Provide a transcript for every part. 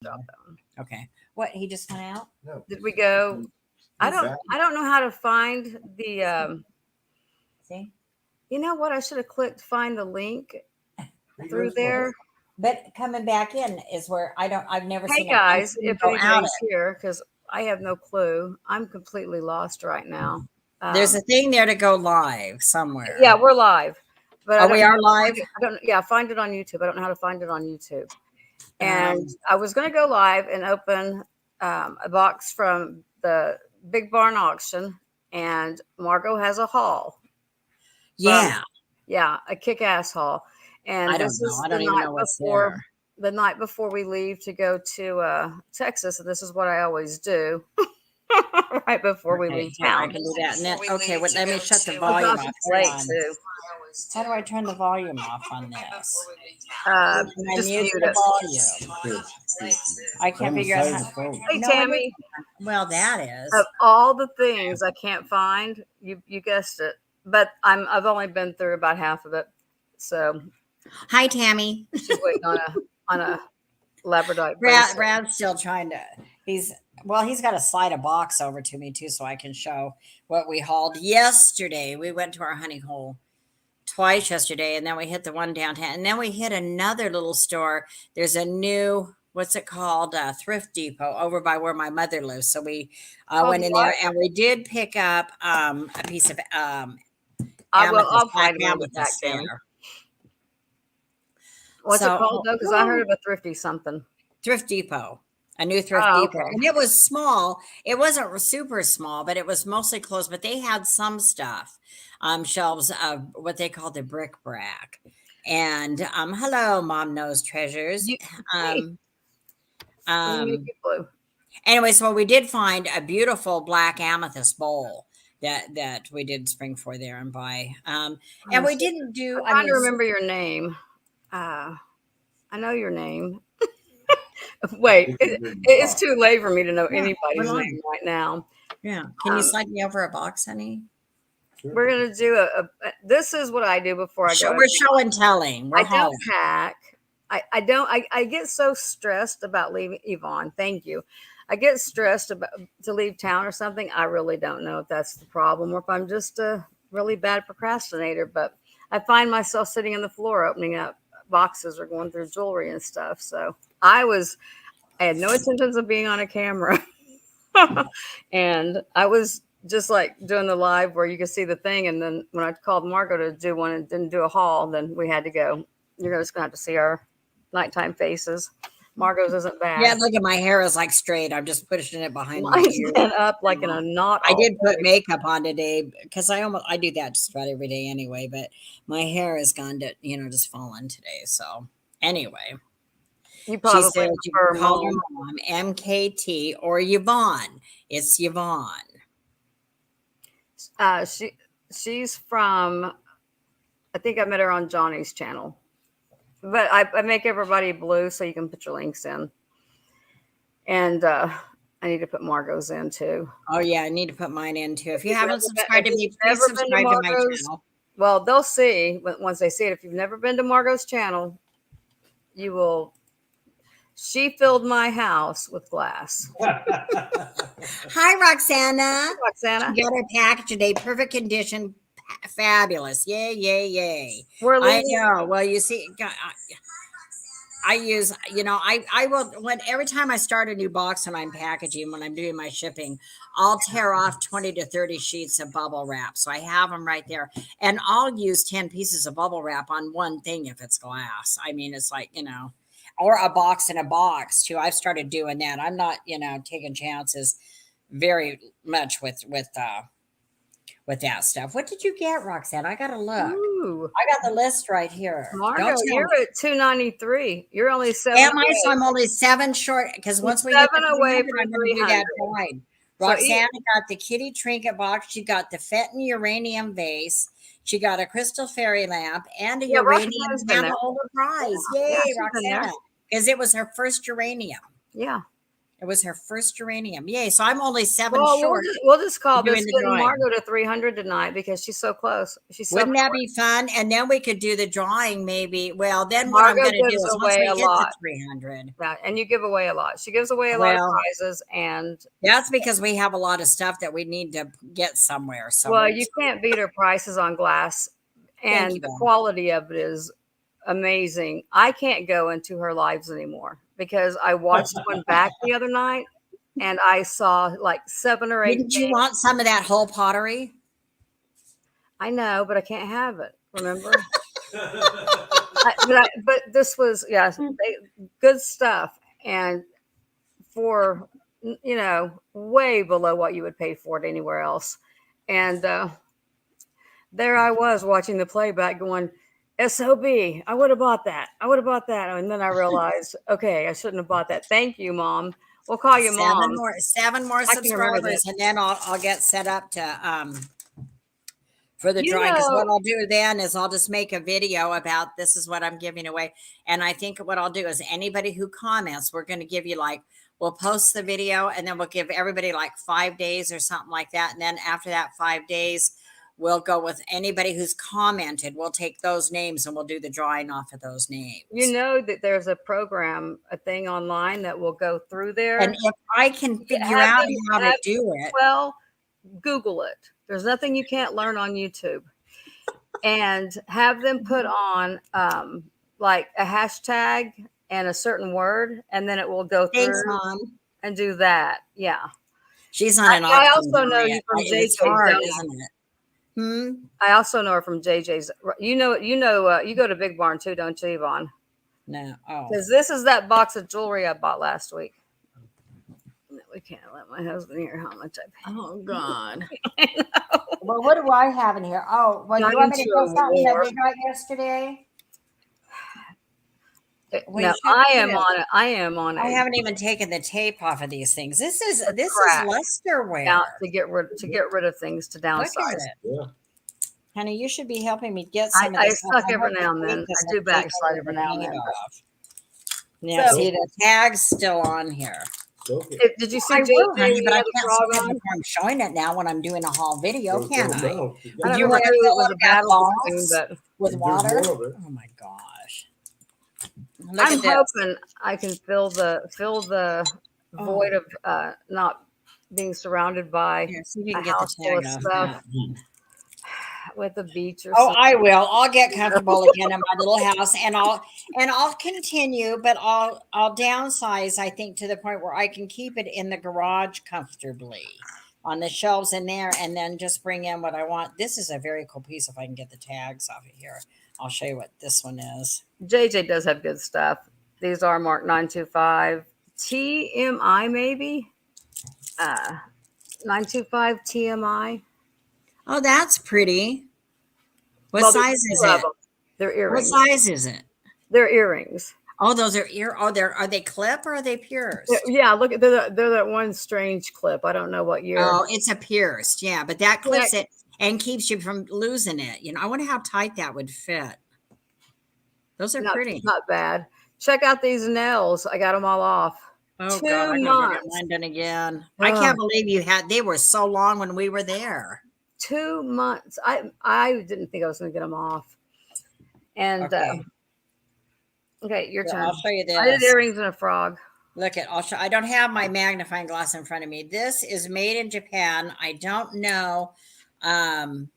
Drop that one. Okay. What? He just went out? No. Did we go? I He's don't. back. I don't know how to find the. See? You know what? I should have clicked find the link He through goes for there. it. But coming back in is where I've never Hey seen guys, it if go out. anybody's here, because I have no clue. I'm completely lost right now. There's a thing there to go live somewhere. Yeah, we're live. But I Oh, don't we know are how to live? find it. I don't. Yeah, find it on YouTube. I don't know how to find it on YouTube. And I was going to go live and open a box from the Big Barn auction, and Margot has a haul. Yeah. Yeah, a kick-ass haul. And I don't this know. is I the don't even night know what's before there. the night before we leave to go to Texas, and this is what I always do right before we Okay, leave here, I town. can do that. And then, okay, well, let me shut the Oh volume gosh, off. it's late Hang on. too. How do I turn the volume off on this? Can I Just mute mute the it. volume? Good. I can't figure out how. Hey No, it Tammy, isn't. Well, that is. of all the things I can't find, you guessed it. But I've only been through about half of it, so Hi, Tammy. she's waiting on a Labradorite bracelet. Brad's still trying to. He's got to slide a box over to me too, so I can show what we hauled yesterday. We went to our honey hole twice yesterday, and then we hit the one downtown, and then we hit another little store. There's a new, what's it called, thrift depot over by where my mother lives. So we went in there, and we did pick up a piece of I'll black find it back, amethyst Tammy. there. What's it called though? Because I heard of a thrifty something. Thrift depot. A new thrift depot. Okay. And it was small. It wasn't super small, but it was mostly closed. But they had some stuff, shelves of what they call the bric-a-brac. And hello, Mom Knows Treasures. Hey. Blue. Anyway, so we did find a beautiful black amethyst bowl that we did spring for there and buy. And we didn't do. I'm trying to remember your name. I know your name. Wait, it's too late for me to know anybody's name right now. Yeah. Can you slide me over a box, honey? We're gonna do this is what I do before I go. We're show and telling. I don't pack. I don't. I get so stressed about leaving. Yvonne, thank you. I get stressed about to leave town or something. I really don't know if that's the problem or if I'm just a really bad procrastinator. But I find myself sitting on the floor opening up boxes or going through jewelry and stuff. So I had no intentions of being on a camera. And I was just like doing the live where you could see the thing. And then when I called Margot to do one and didn't do a haul, then we had to go. You're just going to have to see our nighttime faces. Margot's isn't bad. Yeah, look at my hair is like straight. I'm just pushing it behind my Mine's ear. been up like in a knot. I did put makeup on today because I do that just about every day anyway. But my hair has gone to just fallen today. So anyway, you probably she said you can call her mom MKT or Yvonne. It's Yvonne. She's from. I think I met her on Johnny's channel. But I make everybody blue so you can put your links in. And I need to put Margot's in too. Oh, yeah. I need to put mine in too. If you haven't subscribed to me, please subscribe to my channel. Well, they'll see once they see it. If you've never been to Margot's channel, you will. She filled my house with glass. Hi, Roxana. Hi, Roxana. She got her package today. Perfect condition. Fabulous. Yay, yay, yay. I know. Well, you see, I use, I will, every time I start a new box and I'm packaging, when I'm doing my shipping, I'll tear off 20 to 30 sheets of bubble wrap. So I have them right there. And I'll use 10 pieces of bubble wrap on one thing if it's glass. I mean, it's like, or a box in a box too. I've started doing that. I'm not, taking chances very much with that stuff. What did you get, Roxanne? I gotta look. Ooh. I got the list right here. Margot, you're at 293. You're only 7. Am I? So I'm only 7 short because once we get 7 away from I'm going to do that fine. Roxanne got the kitty trinket box. She got the Fenton uranium vase. She got a crystal fairy lamp and a uranium candle prize. Yay, Roxanne! Because it was her first uranium. Yeah. It was her first geranium. Yay. So I'm only 7 Well, short we'll just to call doing this the getting drawing. Margot to 300 tonight because she's so close. She's so Wouldn't that be fun? And then we could do the drawing maybe. Well, then what I'm Margot going to do gives is once away we a hit the lot. 300. Yeah, and you give away a lot. She gives away a lot of Well, prizes, and that's because we have a lot of stuff that we need to get somewhere. So well, you can't beat her prices on glass, thank and you, the Val. quality of it is amazing. I can't go into her lives anymore because I watched one back the other night, and I saw like 7 or 8 Didn't you things. want some of that whole pottery? I know, but I can't have it. Remember? But this was good stuff, and for way below what you would pay for it anywhere else. And there I was watching the playback, going, "SOB, I would have bought that. I would have bought that." And then I realized, okay, I shouldn't have bought that. Thank you, Mom. We'll call you Mom. 7 more I can remember subscribers, this. and then I'll get set up to for the You drawing. Because know, what I'll do then is I'll just make a video about this is what I'm giving away. And I think what I'll do is anybody who comments, we're going to give you like, we'll post the video and then we'll give everybody like 5 days or something like that. And then after that 5 days, we'll go with anybody who's commented. We'll take those names and we'll do the drawing off of those names. you know that there's a program, a thing online that will go through there. And if I can figure Have out them- how to have- do it. Well, Google it. There's nothing you can't learn on YouTube. And have them put on like a hashtag and a certain word, and then it will go through Thanks, Mom. and do that. Yeah. She's on an I auction. also know you from It's JJ's. hard, don't you? isn't it? Hmm. I also know her from JJ's. You go to Big Barn too, don't you, Yvonne? No. Oh. Because this is that box of jewelry I bought last week. We can't let my husband hear how much I paid. Oh God. Well, what do I have in here? Oh, well, Not you want me to into go a something that war. we got yesterday? We No, should I get am it. on it. I am on it. I haven't even taken the tape off of these things. This is crack. lusterware. Down, to get rid of things, to Look downsize. at it. Yeah. Honey, you should be helping me get some of I this. suck I every hope the now and tape then. I doesn't do take backslide all every the now and paint then. off. Yeah, So- see, the tag's still on here. Okay. Did you see I JJ will, honey, with but the I other can't frog see it on? before I'm showing it now when I'm doing a haul video, can I? No. I don't You know wanna whether it fill was up a that battle box? between, but With There's water? more of it. Oh my gosh. Look I'm at this. hoping I can fill the void of not being surrounded by Here, see if you a can get the house full tag of off stuff that. with a beach or Oh, something. I will. I'll get comfortable again in my little house, and I'll continue, but I'll downsize. I think to the point where I can keep it in the garage comfortably, on the shelves in there, and then just bring in what I want. This is a very cool piece. If I can get the tags off of here, I'll show you what this one is. JJ does have good stuff. These are marked 925 TMI, maybe 925 TMI. Oh, that's pretty. What Well, there's size is two of it? them. They're What earrings. size is it? They're earrings. Oh, those are ear. Oh, are they clip or are they pierced? Yeah, look at they're that one strange clip. I don't know what year. Oh, it's a pierced, yeah, but that clips Yeah. it and keeps you from losing it. You know, I wonder how tight that would fit. Those are pretty. Not bad. Check out these nails. I got them all off. Oh 2 God, I gotta go get months. mine done again. I can't believe they were so long when we were there. 2 months. I didn't think I was going to get them off. And okay, your Here, turn. I'll show you I did this. earrings and a frog. Look at, I don't have my magnifying glass in front of me. This is made in Japan. I don't know the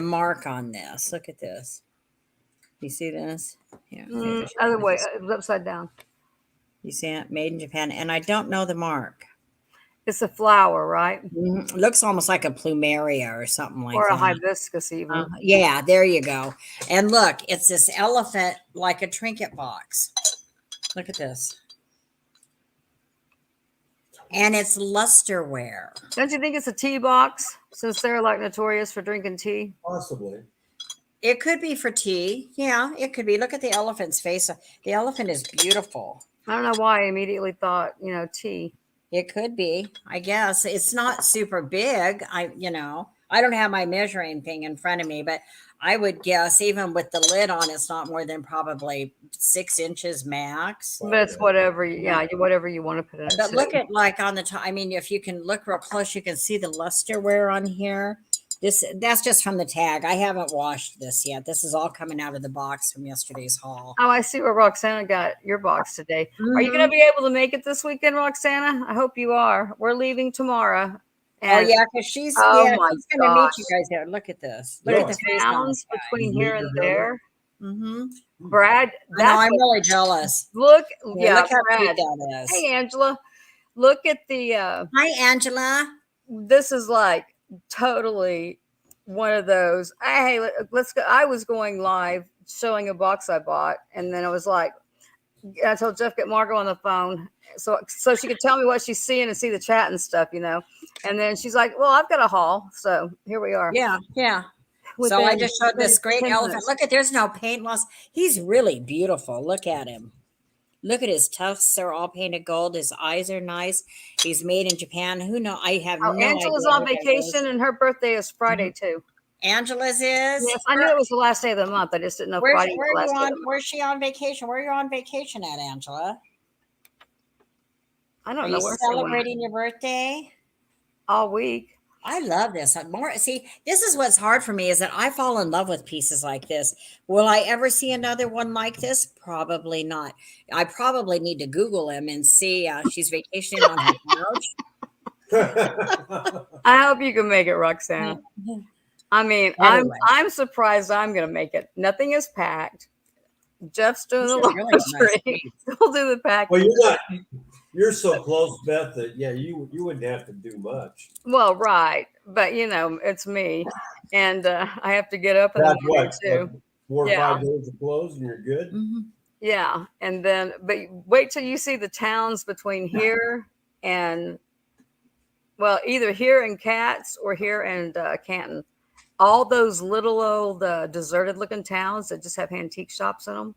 mark on this. Look at this. You see this? Yeah. Other way, it was upside down. You see it? Made in Japan. And I don't know the mark. It's a flower, right? It looks almost like a plumeria or something like Or that. a hibiscus, even. Yeah, there you go. And look, it's this elephant like a trinket box. Look at this. And it's lusterware. Don't you think it's a tea box? Since they're like notorious for drinking tea. Possibly. It could be for tea. Yeah, it could be. Look at the elephant's face. The elephant is beautiful. I don't know why I immediately thought, tea. It could be, I guess. It's not super big. I don't have my measuring thing in front of me, but I would guess even with the lid on, it's not more than probably 6 inches max. But it's whatever, whatever you want to put in it. But too. look at like on the top. I mean, if you can look real close, you can see the luster wear on here. That's just from the tag. I haven't washed this yet. This is all coming out of the box from yesterday's haul. Oh, I see where Roxana got your box today. Are you going to Mhm. be able to make it this weekend, Roxana? I hope you are. We're leaving tomorrow. Oh And yeah, because she's oh yeah, my she's gonna meet you gosh, guys there. Look at this. Look the at the face on this towns guy. between here and there, Mm-hmm. Brad. I know. That's I'm what. really jealous. Look, Yeah, yeah, look how cute Brad. that is. Hey, Angela. Look at the. Hi, Angela. This is like totally one of those. Hey, let's go. I was going live showing a box I bought, and then I was like, I told Jeff get Margot on the phone so she could tell me what she's seeing and see the chat and stuff, And then she's like, "Well, I've got a haul, so here we are." Yeah, yeah. So I Within, just showed within this great 10 elephant. minutes. Look at there's no paint loss. He's really beautiful. Look at him. Look at his tusks are all painted gold. His eyes are nice. He's made in Japan. Who know? I have Oh, no Angela's idea on what that vacation, is. and her birthday is Friday too. Angela's is. Yes, I knew it was the last day of the month. I just didn't know Friday was Where the are you last day of on? the month. Where's she on vacation? Where are you on vacation at, Angela? I Are don't know you where she went celebrating your birthday? all week. I love this. See, this is what's hard for me is that I fall in love with pieces like this. Will I ever see another one like this? Probably not. I probably need to Google him and see. She's vacationing on her couch. I hope you can make it, Roxana. I mean, Anyway. I'm surprised I'm going to make it. Nothing is packed. Jeff's doing the This is really nice laundry. piece. He'll do the packing. Well, you're not. You're so close, Beth, that you wouldn't have to do much. Well, right, but it's me, and I have to get up in the That's morning what, too. like 4 or Yeah. 5 days of clothes, and you're good. Yeah, and then but wait till you see the towns between here and either here in Katz or here in Canton. All those little old deserted looking towns that just have antique shops in them.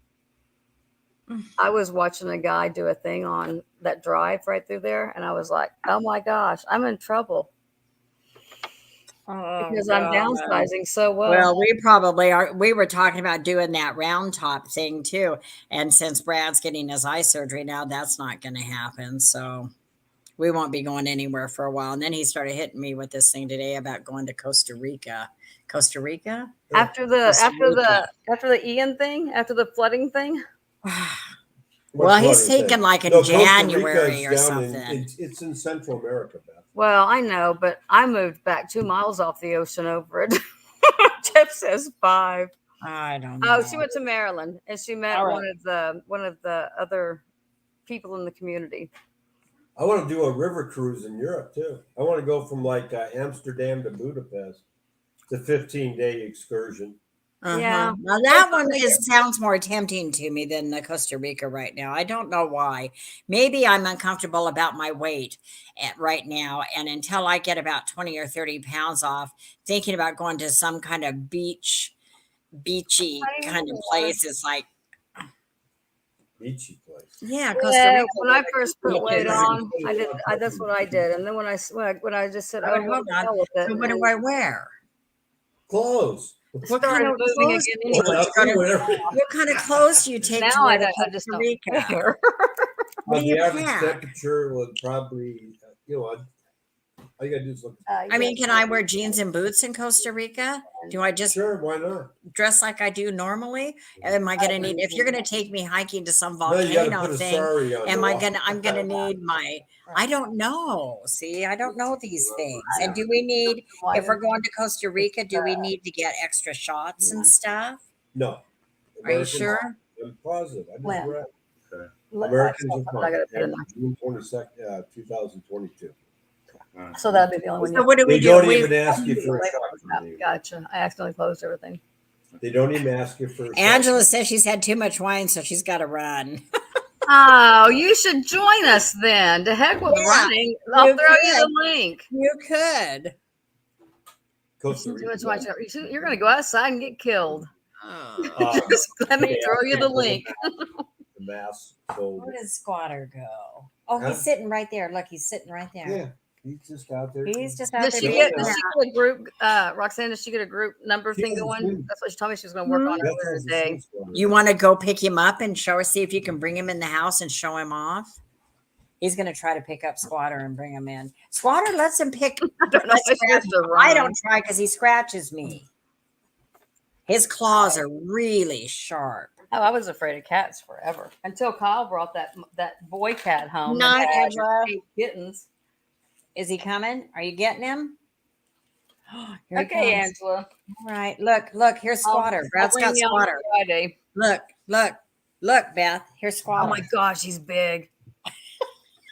I was watching a guy do a thing on that drive right through there, and I was like, "Oh my gosh, I'm in trouble because I'm downsizing so well." Well, we probably are. We were talking about doing that round top thing too. And since Brad's getting his eye surgery now, that's not going to happen. So we won't be going anywhere for a while. And then he started hitting me with this thing today about going to Costa Rica. Costa Rica? After the Ian thing, after the flooding thing. Well, he's taking like in January or something. It's in Central America, Beth. Well, I know, but I moved back 2 miles off the ocean over it. Jeff says 5. I don't know. Oh, she went to Maryland and she met one of the other people in the community. I want to do a river cruise in Europe too. I want to go from like Amsterdam to Budapest. It's a 15-day excursion. Yeah. Now that one sounds more tempting to me than the Costa Rica right now. I don't know why. Maybe I'm uncomfortable about my weight right now. And until I get about 20 or 30 pounds off, thinking about going to some kind of beachy kind of place is like beachy place. Yeah, Costa Rica. When I first put weight on, that's what I did. And then when I just said, "Oh, hold on, so what do I wear? Clothes." What kind of clothes? What kind of clothes do you take to wear to Costa Rica? The average temperature would probably, all you gotta do is look. I mean, can I wear jeans and boots in Costa Rica? Do I just why not? Dress like I do normally? Am I gonna need, if you're gonna take me hiking to some volcano thing, I'm gonna need I don't know. See, I don't know these things. And do we need, if we're going to Costa Rica, do we need to get extra shots and stuff? No. Are you sure? I'm positive. I just read. Americans are fine. June 22nd, 2022. So that'd be the only one. So what do we do? They don't even ask you for a shot. Gotcha. I accidentally closed everything. They don't even ask you for a shot. Angela says she's had too much wine, so she's got to run. Oh, you should join us then. To heck with running. I'll throw you the link. You could. Costa Rica. You're going to go outside and get killed. Just let me throw you the link. The mask. Where does Squatter go? Oh, he's sitting right there. Look, he's sitting right there. Yeah. He's just out there. He's just out Does there she being get? a Does hound. she get a group? Roxanne, does she get a group number She thing has going? two. That's what she told me she was going to work on Beth earlier has a today. sleep squatter. You want to go pick him up and show her, see if you can bring him in the house and show him off? He's going to try to pick up Squatter and bring him in. Squatter lets him pick. I don't know. It's scratch just a him. I run. don't try because he scratches me. His claws are really sharp. Oh, I was afraid of cats forever until Kyle brought that boy cat home. that Night, had Angela. 8 kittens. Is he coming? Are you getting him? Here he Okay, comes. Angela. All right. Look. Here's Squatter. I'll Brad's bring got you on Squatter. Friday. Look, Beth. Here's Squatter. Oh my gosh, he's big.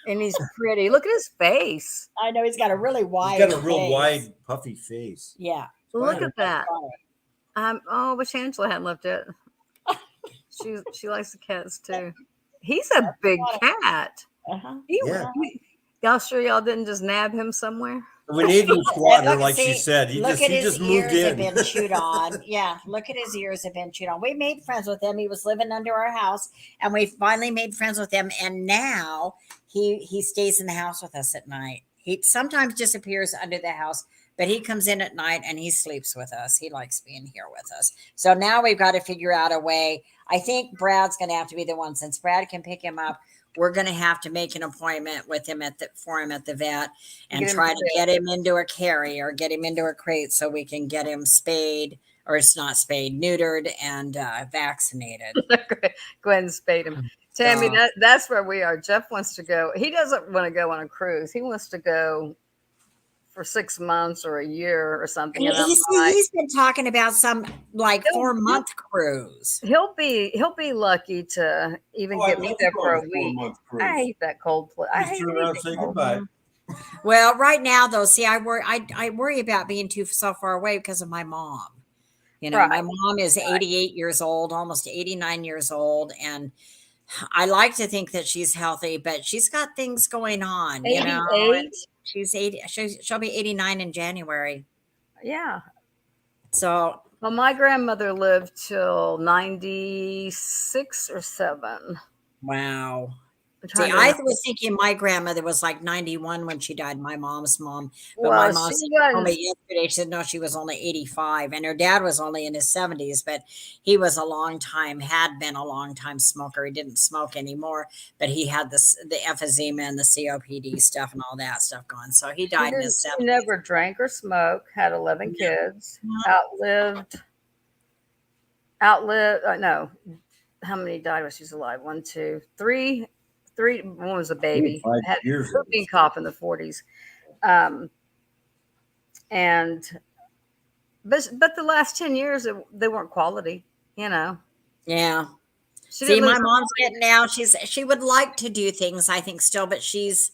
And he's pretty. Look at his face. I know he's got a really wide. He's got a real face. wide, puffy face. Yeah. Look at that. Squatter. Oh, wish Angela hadn't left it. She likes the cats too. He's a big cat. Uh-huh. Yeah. Y'all sure y'all didn't just nab him somewhere? We named him Squatter, Look, like she see, said. He look just at he his just moved ears have in. been chewed on. Yeah, look at his ears have been chewed on. We made friends with him. He was living under our house, and we finally made friends with him. And now he stays in the house with us at night. He sometimes disappears under the house, but he comes in at night and he sleeps with us. He likes being here with us. So now we've got to figure out a way. I think Brad's going to have to be the one, since Brad can pick him up. We're going to have to make an appointment with him for him at the vet and try to get him into a carry or get him into a crate so we can get him spayed, or it's not spayed, neutered and vaccinated. Go ahead and spade him. Tammy, that's where we are. Jeff wants to go. He doesn't want to go on a cruise. He wants to go for 6 months or a year or something. And He's been talking about some like 4-month cruise. He'll be lucky to even get me there for a week. I hate that cold place. I hate turn around and say goodbye. Well, right now though, see, I worry about being so far away because of my mom. You know, Right. My mom is 88 years old, almost 89 years old, and I like to think that she's healthy, but she's got things going on. 88? You know, she's 80. She'll be 89 in January. Yeah. So, well, my grandmother lived till 96 or 7. wow. See, I was thinking my grandmother was like 91 when she died, my mom's mom. But my mom told me yesterday, she said, no, she was only 85. And her dad was only in his 70s, but he was had been a long time smoker. He didn't smoke anymore, but he had the emphysema and the COPD stuff and all that stuff going. So he died in his 70s. He never drank or smoked, had 11 kids, no. How many died when she's alive? 1, 2, 3. One was a baby. Had whooping cough in the 40s. But the last 10 years, they weren't quality, you know. Yeah. See, my mom's getting now. She would like to do things, I think, still, but she's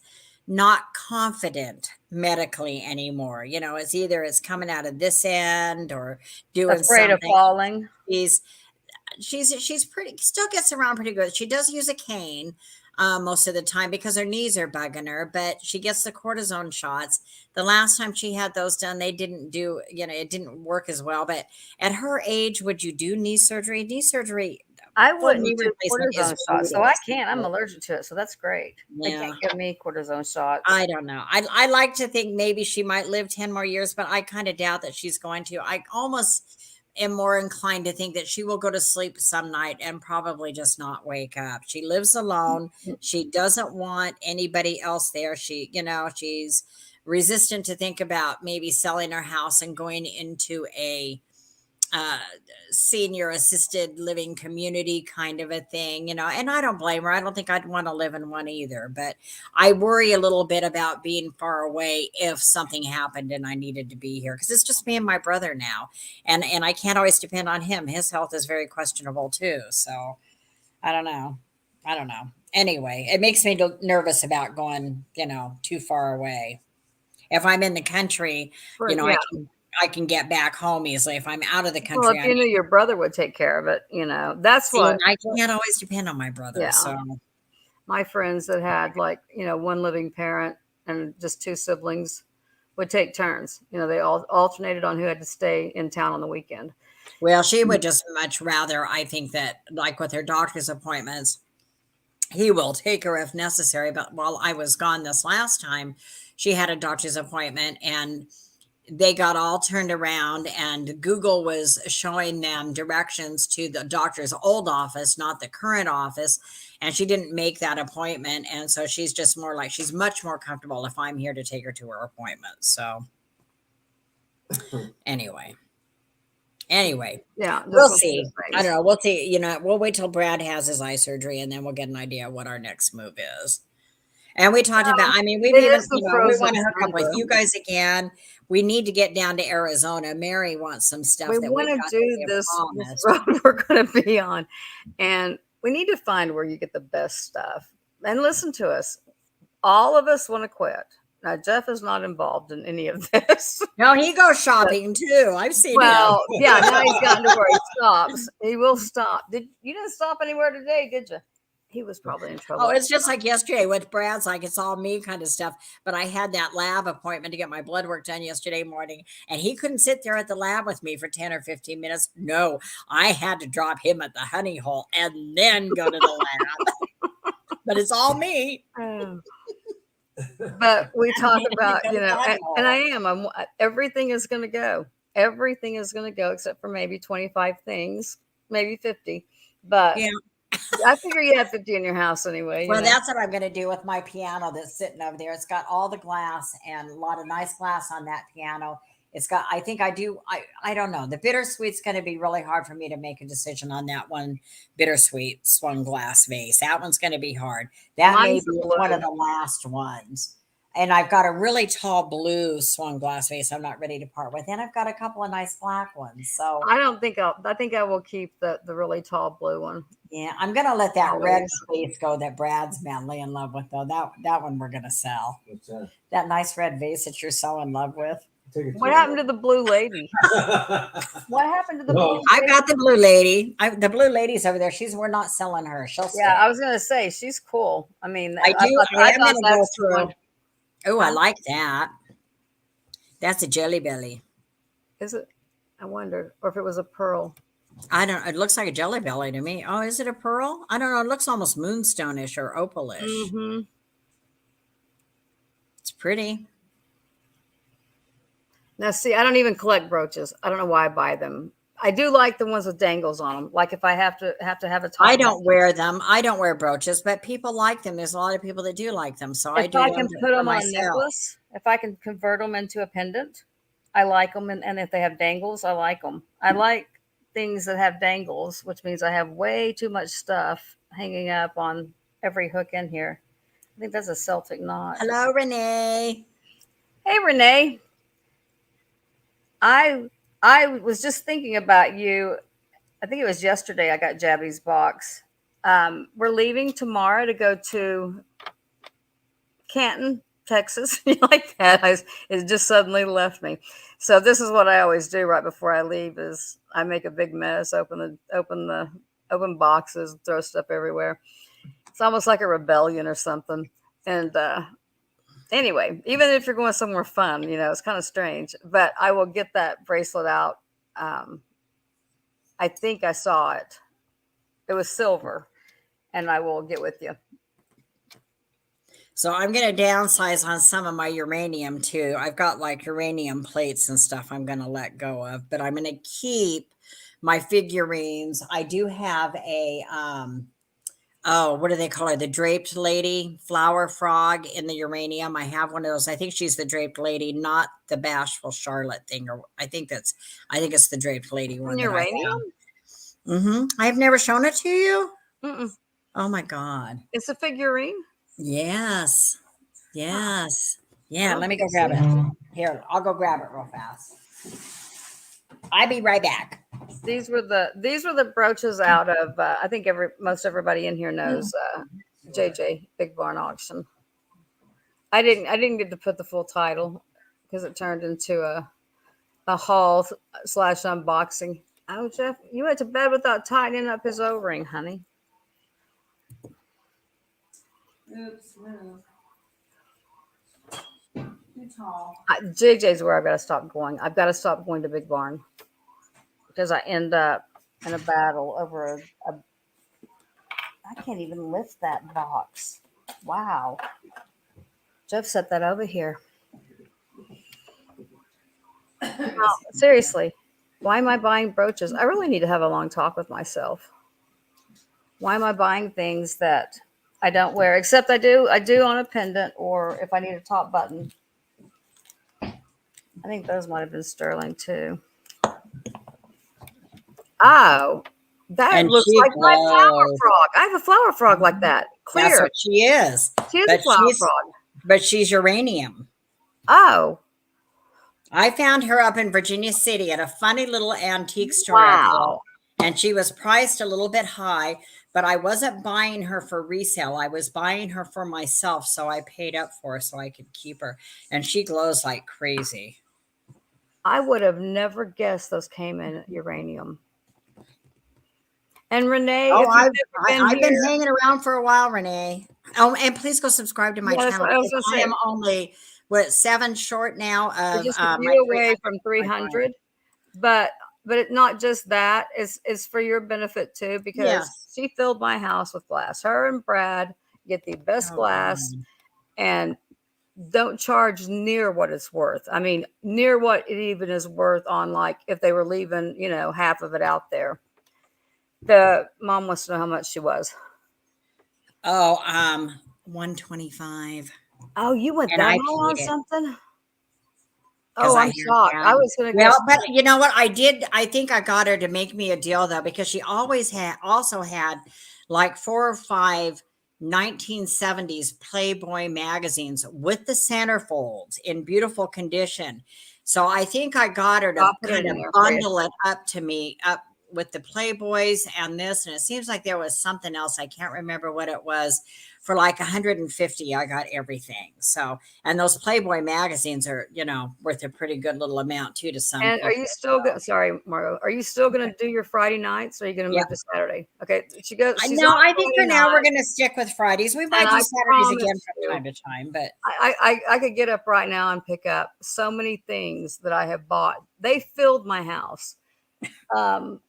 not confident medically anymore. You know, it's coming out of this end or doing afraid something. Of falling. She's pretty, still gets around pretty good. She does use a cane most of the time because her knees are bugging her, but she gets the cortisone shots. The last time she had those done, they didn't do, it didn't work as well. But at her age, would you do knee surgery? Knee surgery, I wouldn't do cortisone shots, so I can't. I'm allergic to it, so that's great. Yeah. They can't give me cortisone shots. I don't know. I like to think maybe she might live 10 more years, but I kind of doubt that she's going to. I almost am more inclined to think that she will go to sleep some night and probably just not wake up. She lives alone. She doesn't want anybody else there. She's resistant to think about maybe selling her house and going into a senior assisted living community kind of a thing, and I don't blame her. I don't think I'd want to live in one either, but I worry a little bit about being far away if something happened and I needed to be here, because it's just me and my brother now, and I can't always depend on him. His health is very questionable too, so I don't know. Anyway, it makes me nervous about going too far away. If I'm in the country, I can get back home easily. If I'm out of the country, well, if you knew your brother would take care of it, that's what I can't always depend on my brother. Yeah. So my friends that had one living parent and just 2 siblings would take turns. They all alternated on who had to stay in town on the weekend. Well, she would just much rather, I think, that like with her doctor's appointments, he will take her if necessary. But while I was gone this last time, she had a doctor's appointment and they got all turned around, and Google was showing them directions to the doctor's old office, not the current office. And she didn't make that appointment. And so she's just more like, she's much more comfortable if I'm here to take her to her appointment. So anyway, Yeah, we'll just one of see. those I things. don't know. We'll see. You know, we'll wait till Brad has his eye surgery and then we'll get an idea of what our next move is. And we talked about, I mean, we've It even, is the we frozen want to hook up with tundra. you guys again. We need to get down to Arizona. Mary wants some We stuff that want we've to got that do we have this promised. road we're going to be on, and we need to find where you get the best stuff. And listen to us. All of us want to quit. Now, Jeff is not involved in any of this. No, he goes shopping too. I've seen him. Well, yeah, now he's gotten to where he stops. He will stop. You didn't stop anywhere today, did you? He was probably in trouble. Oh, it's just like yesterday with Brad's, like it's all me kind of stuff. But I had that lab appointment to get my blood work done yesterday morning, and he couldn't sit there at the lab with me for 10 or 15 minutes. No, I had to drop him at the honey hole and then go to the lab. But it's all me. Oh. But we talk about, Go to the honey hole. and I am. Everything is going to go. Everything is going to go except for maybe 25 things, maybe 50. But Yeah. I figure you have 50 in your house anyway. Well, that's what I'm going to do with my piano that's sitting over there. It's got all the glass and a lot of nice glass on that piano. It's got, I think I don't know. The bittersweet's going to be really hard for me to make a decision on that one bittersweet swung glass vase. That one's going to be hard. That may Mine's be blue. one of the last ones. And I've got a really tall blue swung glass vase I'm not ready to part with. And I've got a couple of nice black ones. So I think I will keep the really tall blue one. yeah, I'm going to let that Always. red vase go that Brad's madly in love with, though. That one we're going to sell. What's that? That nice red vase that you're so in love with. What happened to the blue lady? What happened to the blue I've lady? got the blue lady. The blue lady's over there. We're not selling her. She'll stay. Yeah, I was gonna say she's cool. I mean, I am going to go that's the through. one. Oh, I like that. That's a jelly belly. Is it? I wondered, or if it was a pearl. I don't. It looks like a jelly belly to me. Oh, is it a pearl? I don't know. It looks almost moonstone-ish or opal-ish. Mm-hmm. It's pretty. Now, see, I don't even collect brooches. I don't know why I buy them. I do like the ones with dangles on them. Like if I have to have a top. I don't wear them. I don't wear brooches, but people like them. There's a lot of people that do like them. So I If do. I can put them on a myself. necklace, if I can convert them into a pendant, I like them. And if they have dangles, I like them. I like things that have dangles, which means I have way too much stuff hanging up on every hook in here. I think that's a Celtic knot. Hello, Renee. Hey, Renee. I was just thinking about you. I think it was yesterday I got Jabby's box. We're leaving tomorrow to go to Canton, Texas. You like that? It just suddenly left me. So this is what I always do right before I leave: is I make a big mess, open boxes, throw stuff everywhere. It's almost like a rebellion or something. And anyway, even if you're going somewhere fun, it's kind of strange. But I will get that bracelet out. I think I saw it. It was silver, and I will get with you. So I'm going to downsize on some of my uranium too. I've got like uranium plates and stuff I'm going to let go of, but I'm going to keep my figurines. I do have a, what do they call her? The draped lady, flower frog in the uranium. I have one of those. I think she's the draped lady, not the bashful Charlotte thing. Or I think it's the draped lady one. Uranium? I have never shown it to you. Mm-mm. Oh my God. It's a figurine. Yes. Yeah, Oh, let me go grab it. Here, I'll go grab it real fast. I'll be right back. These were the brooches out of I think most everybody in here knows JJ Big Barn Auction. I didn't get to put the full title because it turned into a haul / unboxing. Oh, Jeff, you went to bed without tightening up his O-ring, honey. Oops, move. Too tall. JJ's where I've got to stop going. I've got to stop going to Big Barn because I end up in a battle over I can't even lift that box. Wow. Jeff set that over here. No, seriously. Why am I buying brooches? I really need to have a long talk with myself. Why am I buying things that I don't wear? Except I do on a pendant or if I need a top button. I think those might have been sterling too. Oh, that And looks she like my flower glows. frog. I have a flower frog like that. That's Clear. what she is. She is a But flower frog. she's uranium. Oh, I found her up in Virginia City at a funny little antique store up wow. there. And she was priced a little bit high, but I wasn't buying her for resale. I was buying her for myself. So I paid up for her so I could keep her. And she glows like crazy. I would have never guessed those came in uranium. And Renee, Oh, if you've never been I've been here, hanging around for a while, Renee. Oh, and please go subscribe to my yeah, that's channel what I was because gonna I say. am only 7 short now We're of just a my few away 300. from My client. 300, but it's not just that. It's for your benefit too because Yes. she filled my house with glass. Her and Brad get the best Oh, glass and don't charge near what it's worth. I mean, near what it even is worth on like if they were leaving, half of it out there. The mom wants to know how much she was. oh, 125. Oh, you went And that I high on paid it something? because Oh, I I'm had shocked. I was gonna well, guess. but you know what I did? I think I got her to make me a deal though, because she always also had like 4 or 5 1970s Playboy magazines with the centerfolds in beautiful condition. So I think I got her to I'll put it kind in of there for you. bundle it up to me up with the Playboys and this. And it seems like there was something else. I can't remember what it was. For like 150, I got everything. So, and those Playboy magazines are, worth a pretty good little amount too to some And are people. you still going? Sorry, Margo. Are you still going to do your Friday nights? Or are you going to Yeah. move to Saturday? Okay, she goes. I She's know. on I think for Friday now we're night, going to stick with Fridays. We and might do I Saturdays again promise from you, time to time, but I could get up right now and pick up so many things that I have bought. They filled my house, um,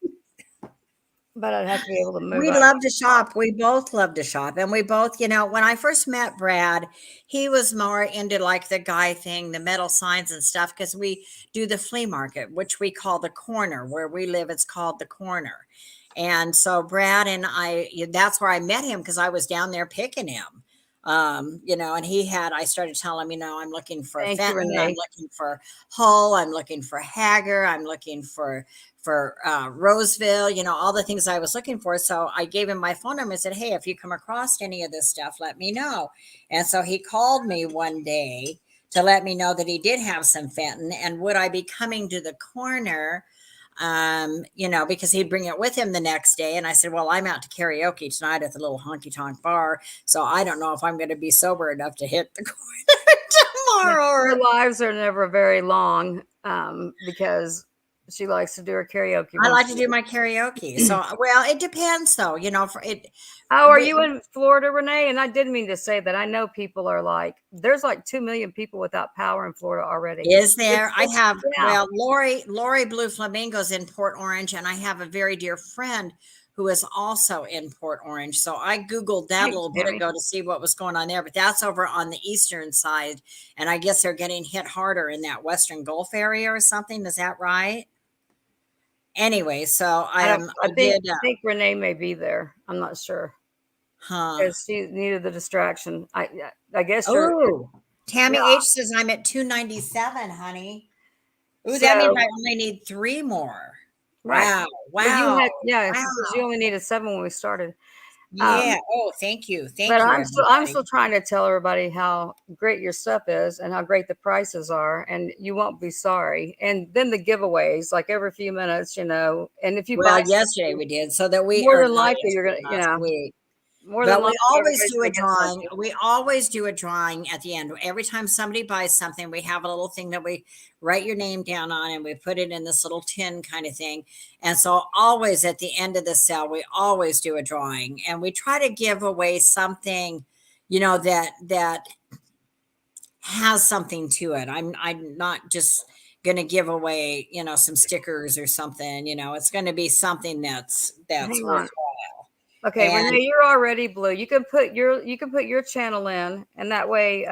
but I'd have to be able to move we out. love to shop. We both love to shop. And we both, when I first met Brad, he was more into like the guy thing, the metal signs and stuff, because we do the flea market, which we call the corner. Where we live, it's called the corner. And so Brad and that's where I met him because I was down there picking him. And I started telling him, I'm looking for Thank you, Fenton, I'm Renee. looking for Hull, I'm looking for Hager, I'm looking for Roseville, all the things I was looking for. So I gave him my phone number and said, hey, if you come across any of this stuff, let me know. And so he called me one day to let me know that he did have some Fenton and would I be coming to the corner, because he'd bring it with him the next day. And I said, well, I'm out to karaoke tonight at the little honky tonk bar. So I don't know if I'm going to be sober enough to hit the corner tomorrow. Our lives are never very long because she likes to do her karaoke. I like to do my karaoke. So, well, it depends though, for it. Oh, are you in Florida, Renee? And I didn't mean to say that. I know people are like, there's like 2 million people without power in Florida already. Is there? I have, yeah. well, Lori Blue Flamingos in Port Orange, and I have a very dear friend who is also in Port Orange. So I Googled that a little bit ago to see what was going on there, but that's over on the eastern side. And I guess they're getting hit harder in that Western Gulf area or something. Is that right? Anyway, so I think Renee may be there. I'm not sure. Because she needed the distraction. I guess you're. Oh, Tammy Yeah. H says I'm at 297, honey. Ooh, So, that means I only need 3 more. Right. Wow. But Wow. because you only needed 7 when we started. Yeah. Oh, thank you. But you. I'm still trying to tell everybody how great your stuff is and how great the prices are, and you won't be sorry. And then the giveaways, like every few minutes, and if you buy yesterday we did, so that we more are than likely you're gonna, more than But we likely always everybody's do a gonna get drawing. something. We always do a drawing at the end. Every time somebody buys something, we have a little thing that we write your name down on and we put it in this little tin kind of thing. And so always at the end of the sale, we always do a drawing and we try to give away something, that has something to it. I'm not just going to give away, some stickers or something, it's going to be something that's Hang on. worthwhile. Okay, And Renee, you're already blue. You can put your channel in, and that way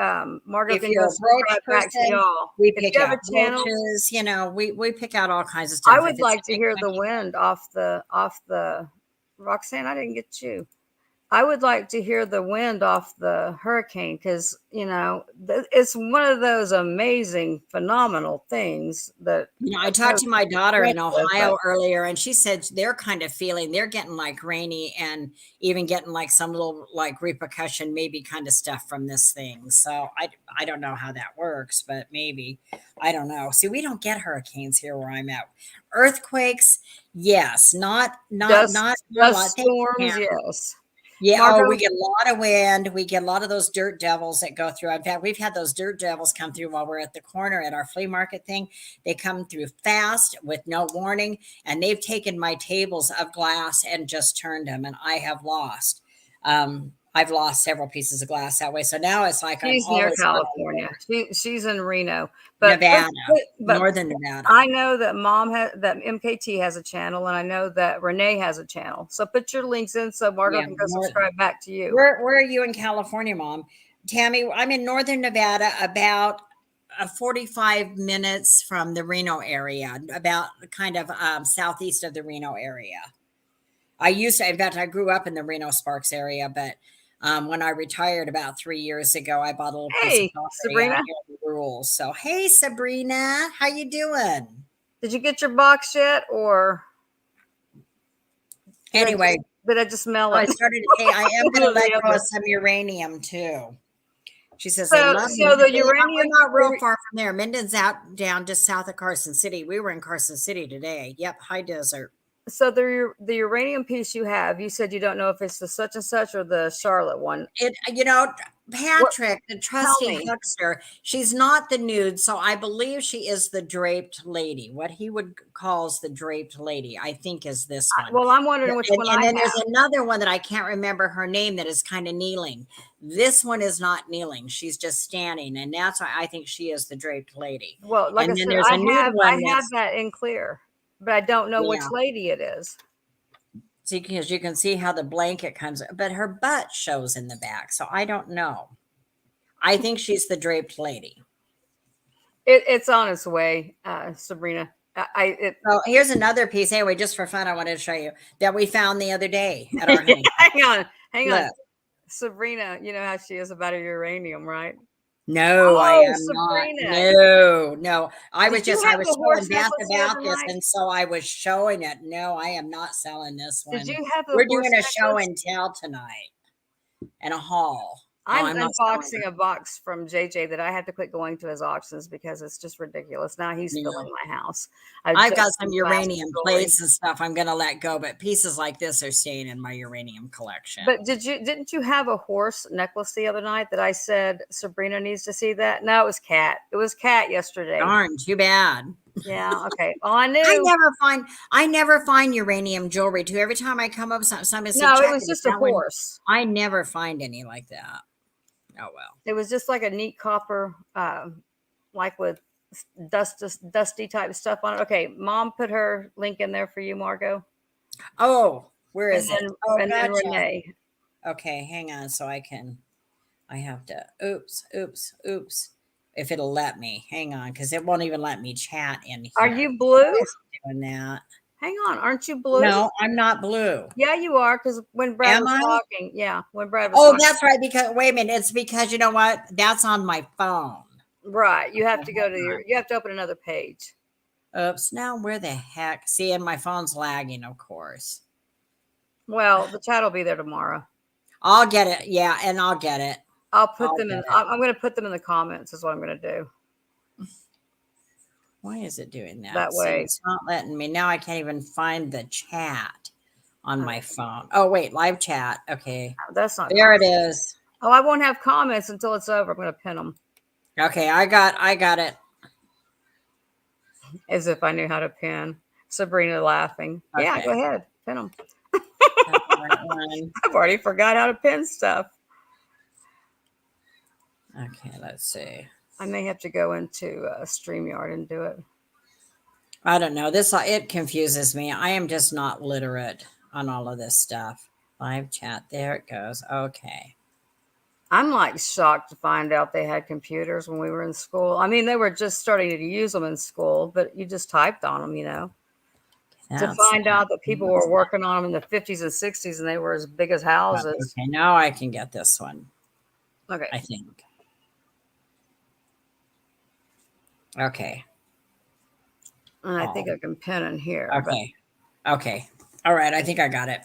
Margot if can you're go a brooch subscribe back to person, y'all. we If pick you have out a channel, brooches, we pick out all kinds of I stuff. If would it's a like to big hear the money, wind off the Roxanne. I didn't get you. I would like to hear the wind off the hurricane because it's one of those amazing, phenomenal things that I I'm so talked to my daughter in impressed with. Ohio But earlier, and she said they're getting like rainy and even getting like some little like repercussion, maybe kind of stuff from this thing. So I don't know how that works, but maybe I don't know. See, we don't get hurricanes here where I'm at. Earthquakes, yes, not a lot. dust Thank you, storms, Pam. yes. Yeah, oh, we Margot, get a lot of wind. We get a lot of those dirt devils that go through. In fact, we've had those dirt devils come through while we're at the corner at our flea market thing. They come through fast with no warning, and they've taken my tables of glass and just turned them, and I have lost. I've lost several pieces of glass that way. So now it's like I'm she's near always on California. alert. She's in Reno, but Nevada, but northern Nevada. I know that that MKT has a channel, and I know that Renee has a channel. So put your links in so Margot Yeah, can go subscribe back to you. where are you in California, Mom? Tammy, I'm in northern Nevada, about 45 minutes from the Reno area, about kind of southeast of the Reno area. In fact, I grew up in the Reno Sparks area, but when I retired about 3 years ago, I bought a little piece of Hey, property out Sabrina, here in the rural. So, hey, Sabrina, how you doing? did you get your box yet, or did Anyway, did I just smell oh, I it? started. Hey, I am going to let The go of other. some uranium too. She says they So, love me. so the We're uranium. not real far from there. Minden's out down just south of Carson City. We were in Carson City today. Yep, high desert. So the uranium piece you have, you said you don't know if it's the such and such or the Charlotte one. What? Patrick, the Tell trusty me. huckster, she's not the nude, so I believe she is the draped lady. What he would calls the draped lady, I think, is this one. Well, I'm wondering which one And I then there's have. another one that I can't remember her name that is kind of kneeling. This one is not kneeling; she's just standing, and that's why I think she is the draped lady. Well, like I And then said, there's a nude I one have that's that in clear, but I don't know which yeah. lady it is. See, because you can see how the blanket comes, but her butt shows in the back, so I don't know. I think she's the draped lady. It's on its way, Sabrina. So here's another piece. Anyway, just for fun, I wanted to show you that we found the other day at our hunting. hang on, Look, Sabrina. You know how she is about her uranium, right? no, I Oh, am not. Sabrina, No. I did was you have showing the horse Beth necklace the about other this, night? and so I was showing it. No, I am not selling this Did one. you have the We're horse doing a show necklace? and tell tonight and a haul. Oh, I'm I'm not selling unboxing a box from JJ that I had to quit going to his auctions because it's just ridiculous. Now he's it. filling my house. I've got Just some plastic uranium jewelry. plates and stuff I'm going to let go, but pieces like this are staying in my uranium collection. But didn't you have a horse necklace the other night that I said Sabrina needs to see that? No, it was cat. It was cat yesterday. Darn, too bad. Yeah, okay. Oh, I knew. I never find uranium jewelry too. Every time I come up with something, say, No, it check was it. just a That one, horse. I never find any like that. Oh well. It was just like a neat copper, like with dusty type stuff on it. Okay, Mom put her link in there for you, Margot, Oh, where and is it? then Oh, and then gotcha. Renee. Okay, hang on. I have to. Oops. If it'll let me, hang on, because it won't even let me chat in here. Are you Why blue? is it doing that? Hang on, aren't you blue? No, I'm not blue. Yeah, you are. Because when Brad Am was I? talking, yeah, when Brad was Oh, talking, that's right. Because wait a minute, it's because you know what? That's on my phone. right? You have to go to Hold you have to open another page. on. Oops. Now where the heck? See, and my phone's lagging, of course. Well, the chat will be there tomorrow. I'll get it. Yeah, and I'll get it. I'll put I'll them get in. it. I'm going to put them in the comments. Is what I'm going to do. Why is it doing that? That See, way. it's not letting me. Now I can't even find the chat on my phone. Oh, wait, live chat. Okay. That's not. There it comments. is. Oh, I won't have comments until it's over. I'm going to pin them. Okay, I got it. As if I knew how to pin. Sabrina laughing. Okay. Yeah, go ahead. Pin them. That's the right one. I've already forgot how to pin stuff. Okay, let's see. I may have to go into StreamYard and do it. I don't know. It confuses me. I am just not literate on all of this stuff. Live chat. There it goes. Okay. I'm like shocked to find out they had computers when we were in school. I mean, they were just starting to use them in school, but you just typed on them, to That's find out that people were working on them in the 50s and 60s and they were as big as houses. okay. Now I can get this one, Okay. I think. Okay. And I think I can pin in here. Okay. Okay. All right. I think I got it.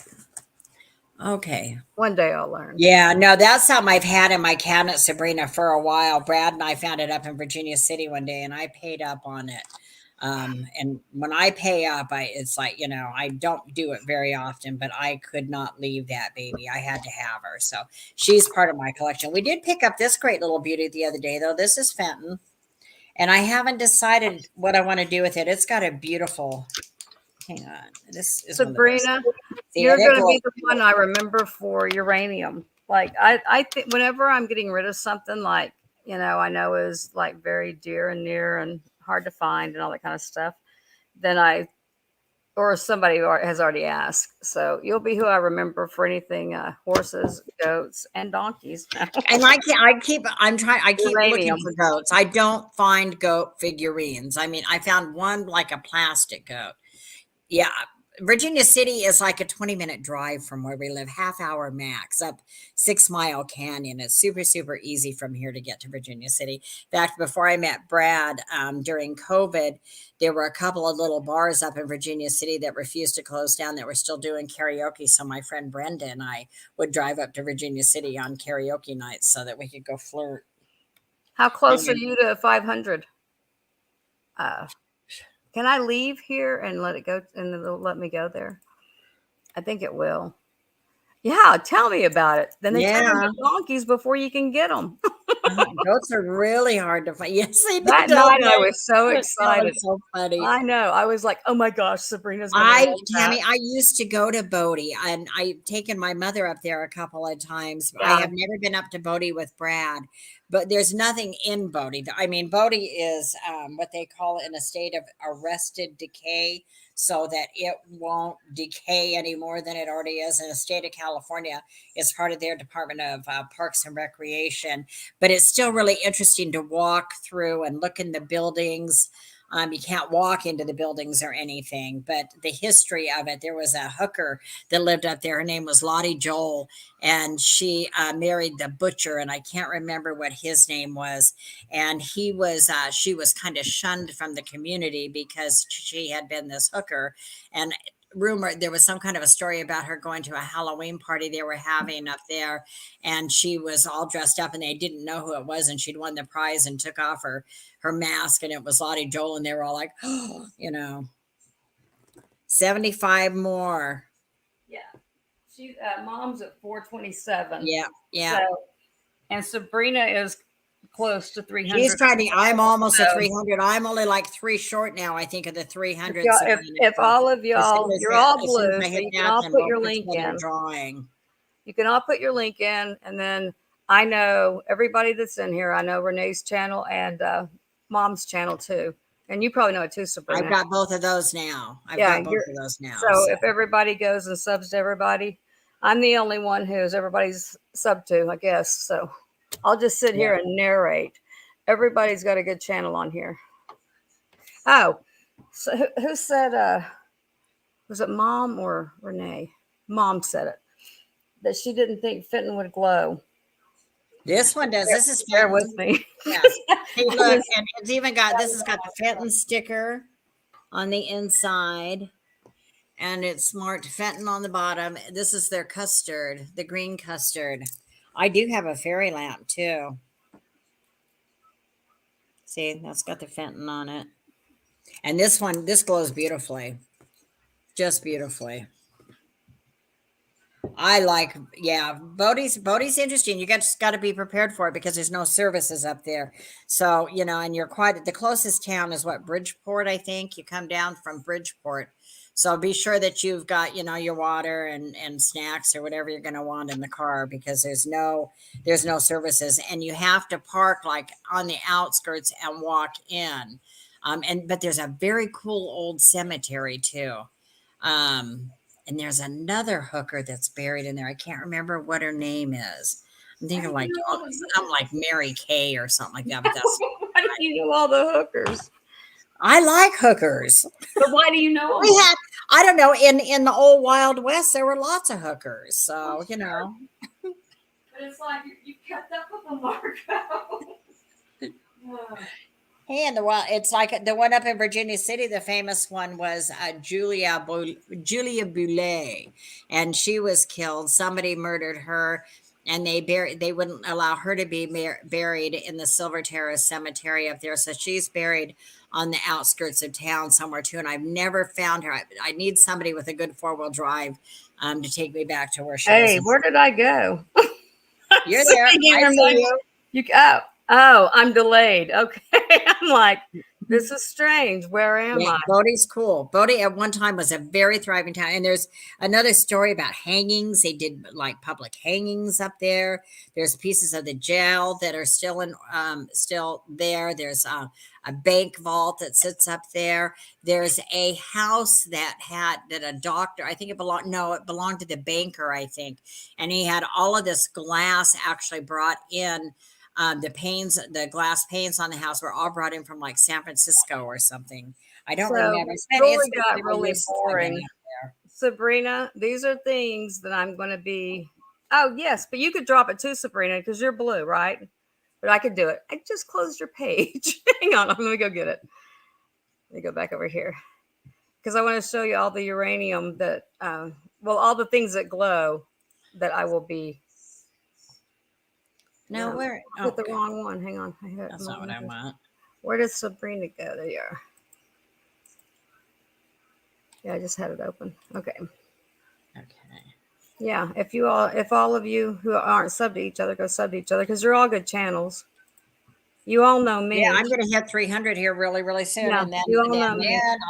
Okay. But one day I'll learn. Yeah, no, that's something I've had in my cabinet, Sabrina, for a while. Brad and I found it up in Virginia City one day, and I paid up on it. And when I pay up, it's like, I don't do it very often, but I could not leave that baby. I had to have her. So she's part of my collection. We did pick up this great little beauty the other day, though. This is Fenton, and I haven't decided what I want to do with it. It's got a beautiful, hang on. This is Sabrina, See, you're and it going to glows. be the one I remember for uranium. Like I think whenever I'm getting rid of something like, I know is like very dear and near and hard to find and all that kind of stuff, then or somebody has already asked. So you'll be who I remember for anything horses, goats, and donkeys. And I keep looking Uranium. for goats. I don't find goat figurines. I mean, I found one like a plastic goat. Yeah. Virginia City is like a 20-minute drive from where we live, half hour max up 6 Mile Canyon. It's super, super easy from here to get to Virginia City. In fact, before I met Brad during COVID, there were a couple of little bars up in Virginia City that refused to close down that were still doing karaoke. So my friend Brenda and I would drive up to Virginia City on karaoke nights so that we could go flirt. How close are you to 500? Can I leave here and let it go and it'll let me go there? I think it will. Yeah, tell me about it. Then they turn Yeah. into donkeys before you can get them. Goats are really hard to find. Yes, they do. That don't night I they? was so That excited. was so funny. I know. I was like, oh my gosh, Sabrina's going to love that. Tammy, I used to go to Bodie, and I've taken my mother up there a couple of times. I Yeah. have never been up to Bodie with Brad, but there's nothing in Bodie. I mean, Bodie is what they call in a state of arrested decay, so that it won't decay any more than it already is in the state of California. It's part of their Department of Parks and Recreation, but it's still really interesting to walk through and look in the buildings. You can't walk into the buildings or anything, but the history of it, there was a hooker that lived up there. Her name was Lottie Joel, and she married the butcher, and I can't remember what his name was. And she was kind of shunned from the community because she had been this hooker. And there was some kind of a story about her going to a Halloween party they were having up there, and she was all dressed up and they didn't know who it was, and she'd won the prize and took off her mask, and it was Lottie Joel, and they were all like, oh, 75 more. Yeah. She mom's at 427. Yeah. So, and Sabrina is close to 300. She's I'm almost at 300. I'm only like 3 short now, I think, of the 300. If all of y'all, you're all blue, so you can all put your link in. Drawing. You can all put your link in, and then I know everybody that's in here. I know Renee's channel and Mom's channel too, and you probably know it too, Sabrina. I've got both of those now. So if everybody goes and subs to everybody, I'm the only one who's everybody's sub to, I guess. So I'll just sit here and narrate. Everybody's got a good channel on here. Oh, so who said? Was it Mom or Renee? Mom said it, that she didn't think Fenton would glow. This one does. This is Bear with me. Yeah. Hey, look, and it's even got the Fenton sticker on the inside, and it's marked Fenton on the bottom. This is their custard, the green custard. I do have a fairy lamp too. See, that's got the Fenton on it. And this glows beautifully. Just beautifully. I like, Bodie's interesting. You just got to be prepared for it because there's no services up there. So, and you're the closest town is what, Bridgeport, I think. You come down from Bridgeport. So be sure that you've got, your water and snacks or whatever you're going to want in the car, because there's no services, and you have to park like on the outskirts and walk in. But there's a very cool old cemetery too. And there's another hooker that's buried in there. I can't remember what her name is. I'm thinking like I'm like Mary Kay or something like that. But that's Why do you know all the hookers? I like hookers. But why do you know We them? had I don't know in the old Wild West there were lots of hookers. So you know. But it's like you kept up with them, Marco. And it's like the one up in Virginia City. The famous one was Julia Boulay, and she was killed. Somebody murdered her, and they wouldn't allow her to be buried in the Silver Terrace Cemetery up there. So she's buried on the outskirts of town somewhere too. And I've never found her. I need somebody with a good 4-wheel drive to take me back to where she Hey, was. where did I go? You're there. I see you. Oh, I'm delayed. Okay. I'm like, this is strange. Where am I? Bodie's cool. Bodie at one time was a very thriving town. And there's another story about hangings. They did like public hangings up there. There's pieces of the jail that are still there. There's a bank vault that sits up there. There's a house that a doctor, I think it belonged to the banker, I think. And he had all of this glass actually brought in. The glass panes on the house were all brought in from like San Francisco or something. I don't remember. It got really boring. Sabrina, these are things that I'm going to be. Oh, yes, but you could drop it too, Sabrina, because you're blue, right? But I could do it. I just closed your page. Hang on. Let me go get it. Let me go back over here because I want to show you all the uranium that, all the things that glow that I will be. No, where? I hit the wrong one. Hang on. That's not what I want. Where does Sabrina go? There you are. Yeah, I just had it open. Okay. Yeah, if all of you who aren't sub to each other, go sub to each other because you're all good channels. You all know me. Yeah, I'm going to hit 300 here really, really soon. Yeah, and then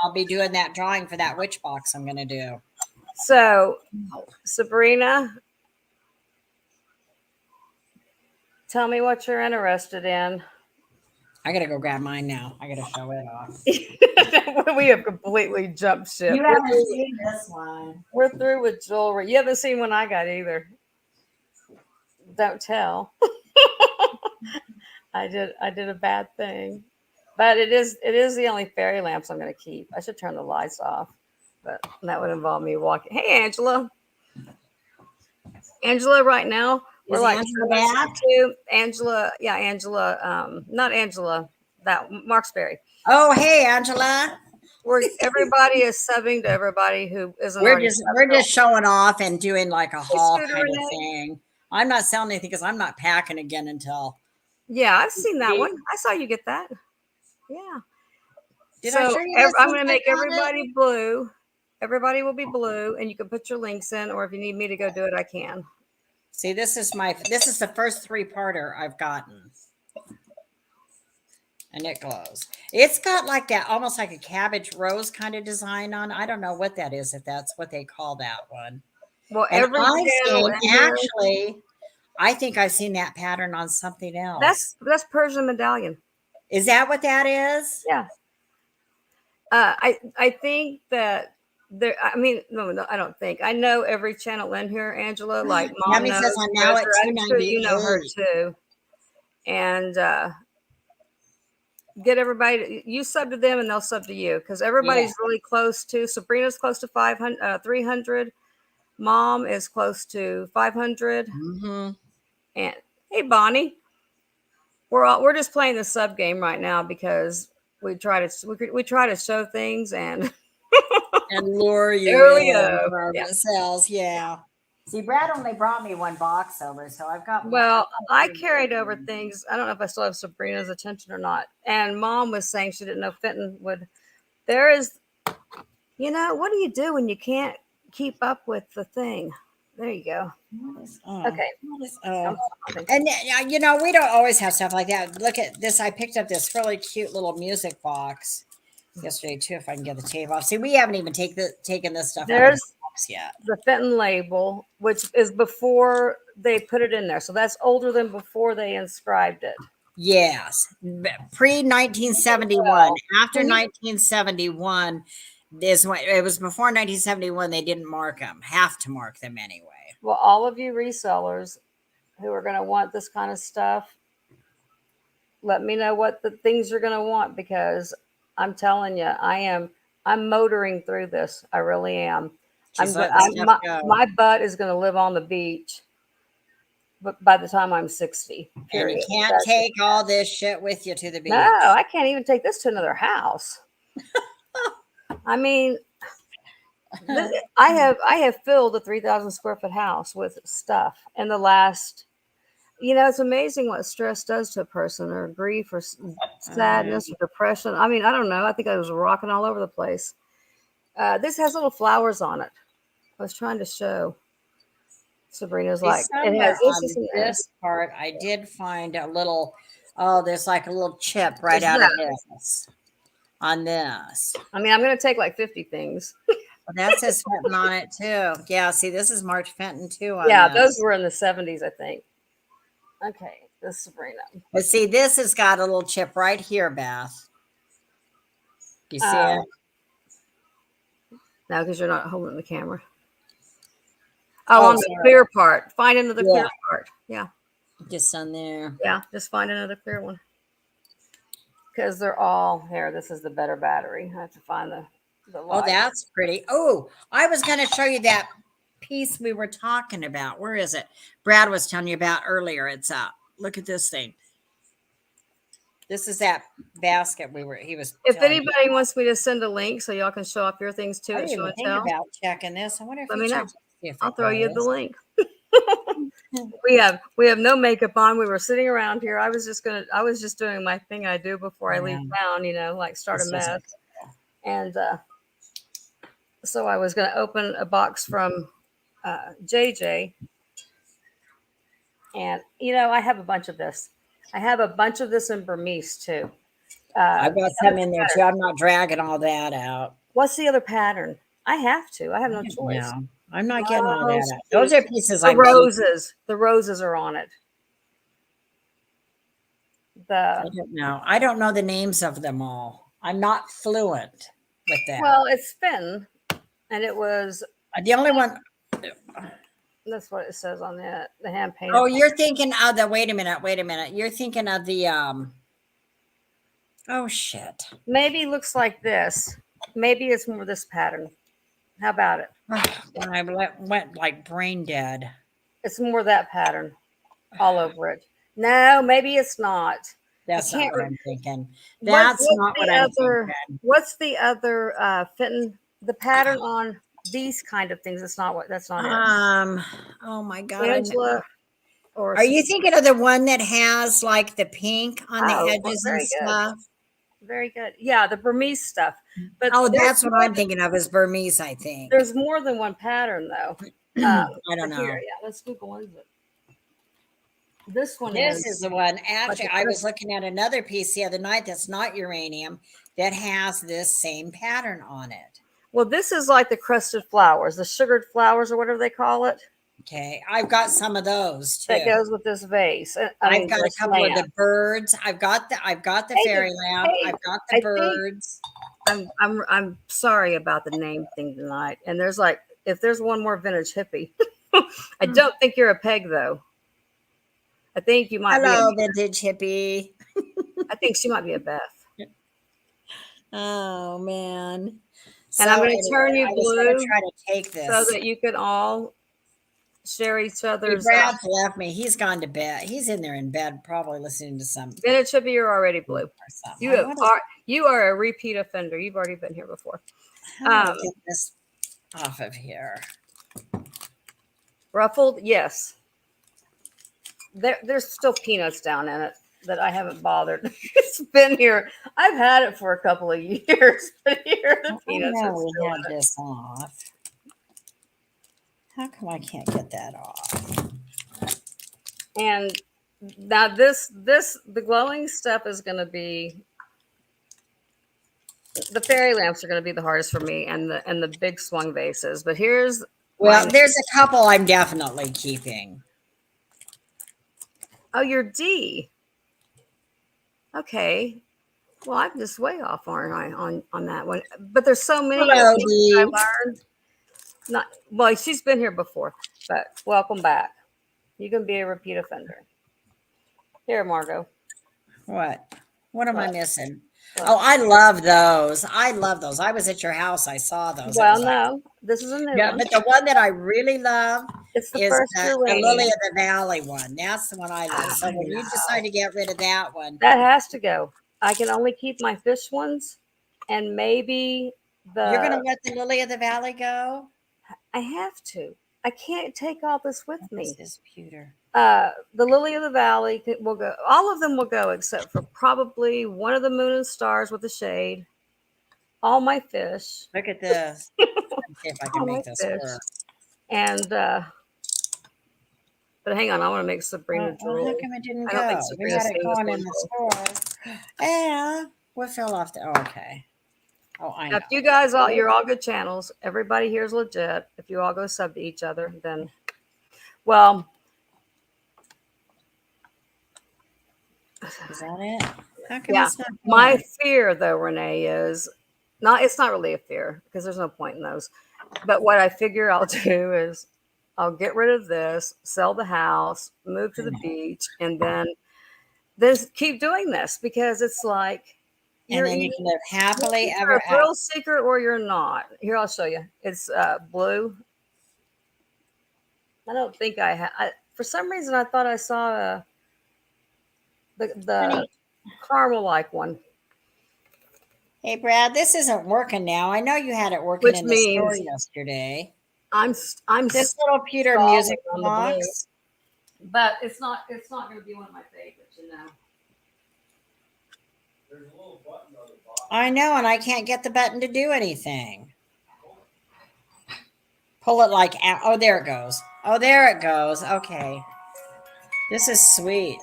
I'll be doing that drawing for that witch box I'm going to do. So, Sabrina, tell me what you're interested in. I got to go grab mine now. I got to show it off. We have completely jumped ship. You haven't seen this one. We're through with jewelry. You haven't seen one I got either. Don't tell. I did a bad thing. But it is the only fairy lamps I'm going to keep. I should turn the lights off. But that would involve me walking. Hey, Angela. Angela, right now, we're like Angela. Yeah, Angela. Not Angela. That Marksberry. Oh, hey, Angela. Everybody is subbing to everybody who isn't. We're just showing off and doing like a haul kind of thing. I'm not selling anything because I'm not packing again until. Yeah, I've seen that one. I saw you get that. Yeah. I'm going to make everybody blue. Everybody will be blue, and you can put your links in, or if you need me to go do it, I can. See, this is the first 3-parter I've gotten. And it glows. It's got like that, almost like a cabbage rose kind of design on. I don't know what that is, if that's what they call that one. Well, I think I've seen that pattern on something else. That's Persian medallion. Is that what that is? Yeah. I think that there. I mean, no, I don't think. I know every channel in here, Angela. Like Mom knows. Says I'm now at 298. You know her too. And get everybody. You sub to them, and they'll sub to you because everybody's really close to. Sabrina's close to 300. Mom is close to 500. Mm-hmm. And hey, Bonnie, we're just playing the sub game right now because we try to show things and lure you for ourselves. Yeah. See, Brad only brought me one box over, so I've got. Well, I carried over things. I don't know if I still have Sabrina's attention or not. And Mom was saying she didn't know Fenton would. There is, what do you do when you can't keep up with the thing? There you go. Okay. And we don't always have stuff like that. Look at this. I picked up this really cute little music box yesterday too. If I can get the tape off. See, we haven't even taken this stuff out of the box yet. The Fenton label, which is before they put it in there. So that's older than before they inscribed it. Yes. Pre 1971. After 1971. Is when it was before 1971. They didn't mark them. Have to mark them anyway. Well, all of you resellers who are going to want this kind of stuff, let me know what the things you're going to want, because I'm telling you, I'm motoring through this. I really am. She's letting stuff go. My butt is going to live on the beach, but by the time I'm 60, And period. you can't take all this shit with you to the beach. No, I can't even take this to another house. I mean, I have filled a 3,000 square foot house with stuff in the last. It's amazing what stress does to a person, or grief, or sadness, or depression. I mean, I don't know. I think I was rocking all over the place. This has little flowers on it. I was trying to show. Sabrina's like, it has this on this part. I did find a little. Oh, there's like a little chip right out of this. On this. I mean, I'm going to take like 50 things. Well, that says Fenton on it too. Yeah, see, this is marked Fenton too. Yeah, those were in the 70s, I think. Okay, this is Sabrina. But see, this has got a little chip right here, Beth. You see it? No, because you're not holding the camera. Oh, on the clear part. Find another clear part. Yeah. Just on there. Yeah, just find another clear one. Because they're all here. This is the better battery. I have to find the light. Oh, that's pretty. Oh, I was going to show you that piece we were talking about. Where is it? Brad was telling you about earlier. It's look at this thing. This is that basket he was. If anybody wants me to send a link so y'all can show off your things too, I didn't even think about checking this. I wonder if let me know. If I'll throw you the link. we have no makeup on. We were sitting around here. I was just doing my thing I do before I leave town, like start a mess. And so I was going to open a box from JJ. And, I have a bunch of this. I have a bunch of this in Burmese too. I've got some in there too. I'm not dragging all that out. What's the other pattern? I have to. I have no choice. No, I'm not getting all that out. Those are pieces the roses. The roses are on it. I don't know. I don't know the names of them all. I'm not fluent with that. Well, it's Fenton, and it was the only one. That's what it says on the hand painted. Oh, you're thinking of the. Wait a minute. You're thinking of the. Oh shit. Maybe it looks like this. Maybe it's more this pattern. How about it? When I went like brain dead. It's more that pattern all over it. No, maybe it's not. That's not what I'm thinking. That's not what I'm thinking. What's the other Fenton? The pattern on these kind of things. That's not it. Oh my God. Angela. Are you thinking of the one that has like the pink on the edges and stuff? Very good. Yeah, the Burmese stuff. But that's what I'm thinking of is Burmese, I think. There's more than one pattern though. I don't know. Here, yeah, let's Google one. This one is the one. Actually, I was looking at another piece the other night that's not uranium that has this same pattern on it. Well, this is like the crusted flowers, the sugared flowers or whatever they call it. Okay, I've got some of those too. That goes with this vase. I've got a couple of the birds. I've got the fairy lamp. I've got the birds. I'm sorry about the name thing tonight. And there's if there's one more vintage hippie, I don't think you're a peg though. I think you might. Hello, vintage hippie. I think she might be a Beth. Oh man! And so I'm going to turn you blue. Try to take this so that you can all share each other's. Brad's left me. He's gone to bed. He's in there in bed, probably listening to some. Vintage hippie, you're already blue. You are a repeat offender. You've already been here before. Get this off of here. Ruffled, yes. There's still peanuts down in it that I haven't bothered. It's been here. I've had it for a couple of years, but here the peanuts are still we have this off. How come I can't get that off? And now the glowing stuff is going to be, the fairy lamps are going to be the hardest for me, and the big swung vases. But there's a couple I'm definitely keeping. Oh, you're D. Okay. Well, I'm just way off, aren't I, on that one? But there's so many Hello, things I Dee. learned. Not well, she's been here before, but welcome back. You can be a repeat offender. Here, Margot. What? What am I Look, missing? look. Oh, I love those. I love those. I was at your house. I saw those. That Well, was like, no, this is a new yeah, one. but the one that I really love It's the is first the Lily uranium. of the Valley one. That's the one I love. Ah, So I when you know. decide to get rid of that one, That has to go. I can only keep my fish ones and maybe you're going to the. let the Lily of the Valley go? I have to. I can't take all this with What is me. this pewter? The Lily of the Valley will go. All of them will go except for probably one of the moon and stars with the shade. All my fish, Look at this. Let's see if I can all my make this fish, work. and but hang on, I want to make Sabrina Well, how drool. come it didn't I don't think go? We Sabrina's had it seen this going one in the before. store. Yeah. What fell off the? Oh, okay. Oh, I Now, know. if you guys all, you're all good channels. Everybody here is legit. If you all go sub to each other, then well, Is that it? How come yeah. it's not My going? fear, though, Renee, is not. It's not really a fear because there's no point in those. But what I figure I'll do is I'll get rid of this, sell the house, move to I the know. beach, and then keep doing this because it's like And you're then you either, can live you're happily either ever a after. thrill seeker or you're not. Here, I'll show you. It's blue. I don't think I have. For some reason, I thought I saw the Honey, caramel like one, hey, Brad, this isn't working now. I know you had it working which in the store means yesterday. I'm This little pewter stalling music on the blue. box. But it's not going to be one of my favorites, you know. There's a little button on the bottom. I know, and I can't get the button to do anything. Pull it like out. Oh, there it goes. Oh, there it goes. Okay. This is sweet.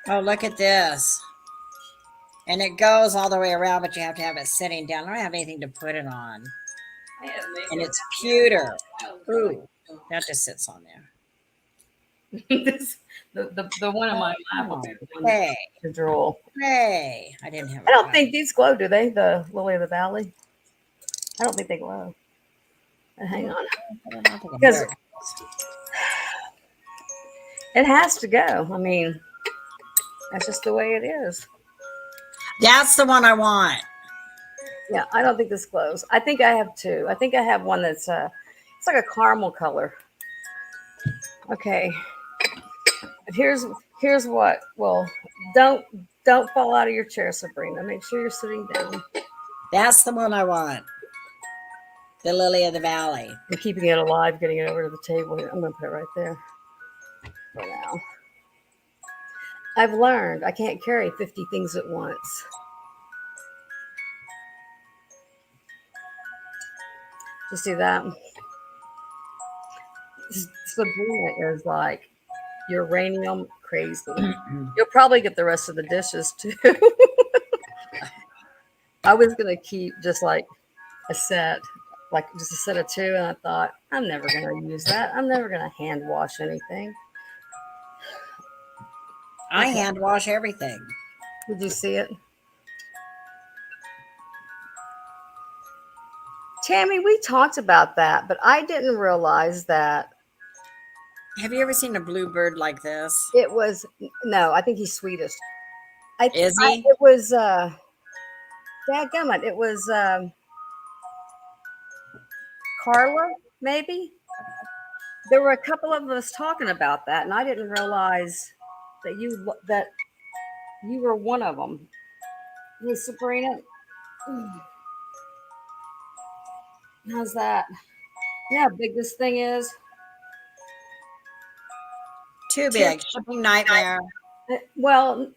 Oh, look at this. And it goes all the way around, but you have to have it sitting down. I don't have anything to put it on. I have And maybe it's pewter. a Ooh, that just sits on there. this, the one in my lap will Oh, be the one hey, to drool. hey. I didn't have I a don't button. think these glow, do they? The Lily of the Valley. I don't think they glow. Hang on, because There it goes. it has to go. I mean, that's just the way it is. That's the one I want. Yeah, I don't think this glows. I think I have two. I think I have one that's it's like a caramel color. Okay, but here's what. Well, don't don't fall out of your chair, Sabrina. Make sure you're sitting down. That's the one I want. The Lily of the Valley. I'm keeping it alive, getting it over to the table here. I'm going to put it right there for now. I've learned I can't carry 50 things at once. You see that? Sabrina is like uranium crazy. You'll probably get the rest of the dishes too. I was going to keep just like a set, like just a set of two, and I thought, I'm never going to use that. I'm never going to hand wash anything. I Okay. hand wash everything. Did you see it? Tammy, we talked about that, but I didn't realize that Have you ever seen a bluebird like this? it was no, I think he's Swedish. Is he? It was dadgummit, it was Carla, maybe. There were a couple of us talking about that, and I didn't realize that you were one of them. Hey, Sabrina, how's that? Yeah, how big this thing is. Too big. Shipping nightmare. Well,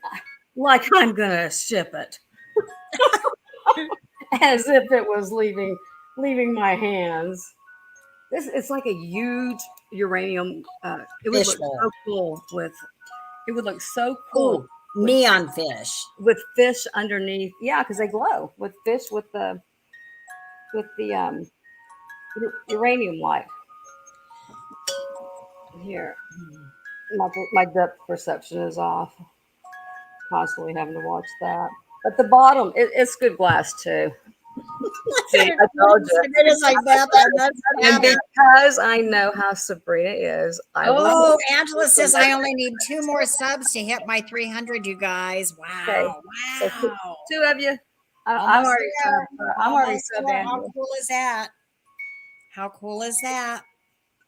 like I'm gonna ship it, as if it was leaving my hands. This it's like a huge uranium. It would look Fishbowl. so cool with. It would look so cool Ooh, neon fish. with fish underneath. Yeah, because they glow with fish with the uranium light. Here, my depth perception is off. constantly having to watch that. But the bottom, it's good glass too. See, I told you. It is like that. That's And because I know how Sabrina is, I will. Oh, Angela says I only need 2 more subs to hit my 300, you guys. Okay. Wow. So Wow. two of you. I'm Almost already there. subbed. I'm already Almost subbed, there. Angela. How cool is that? How cool is that?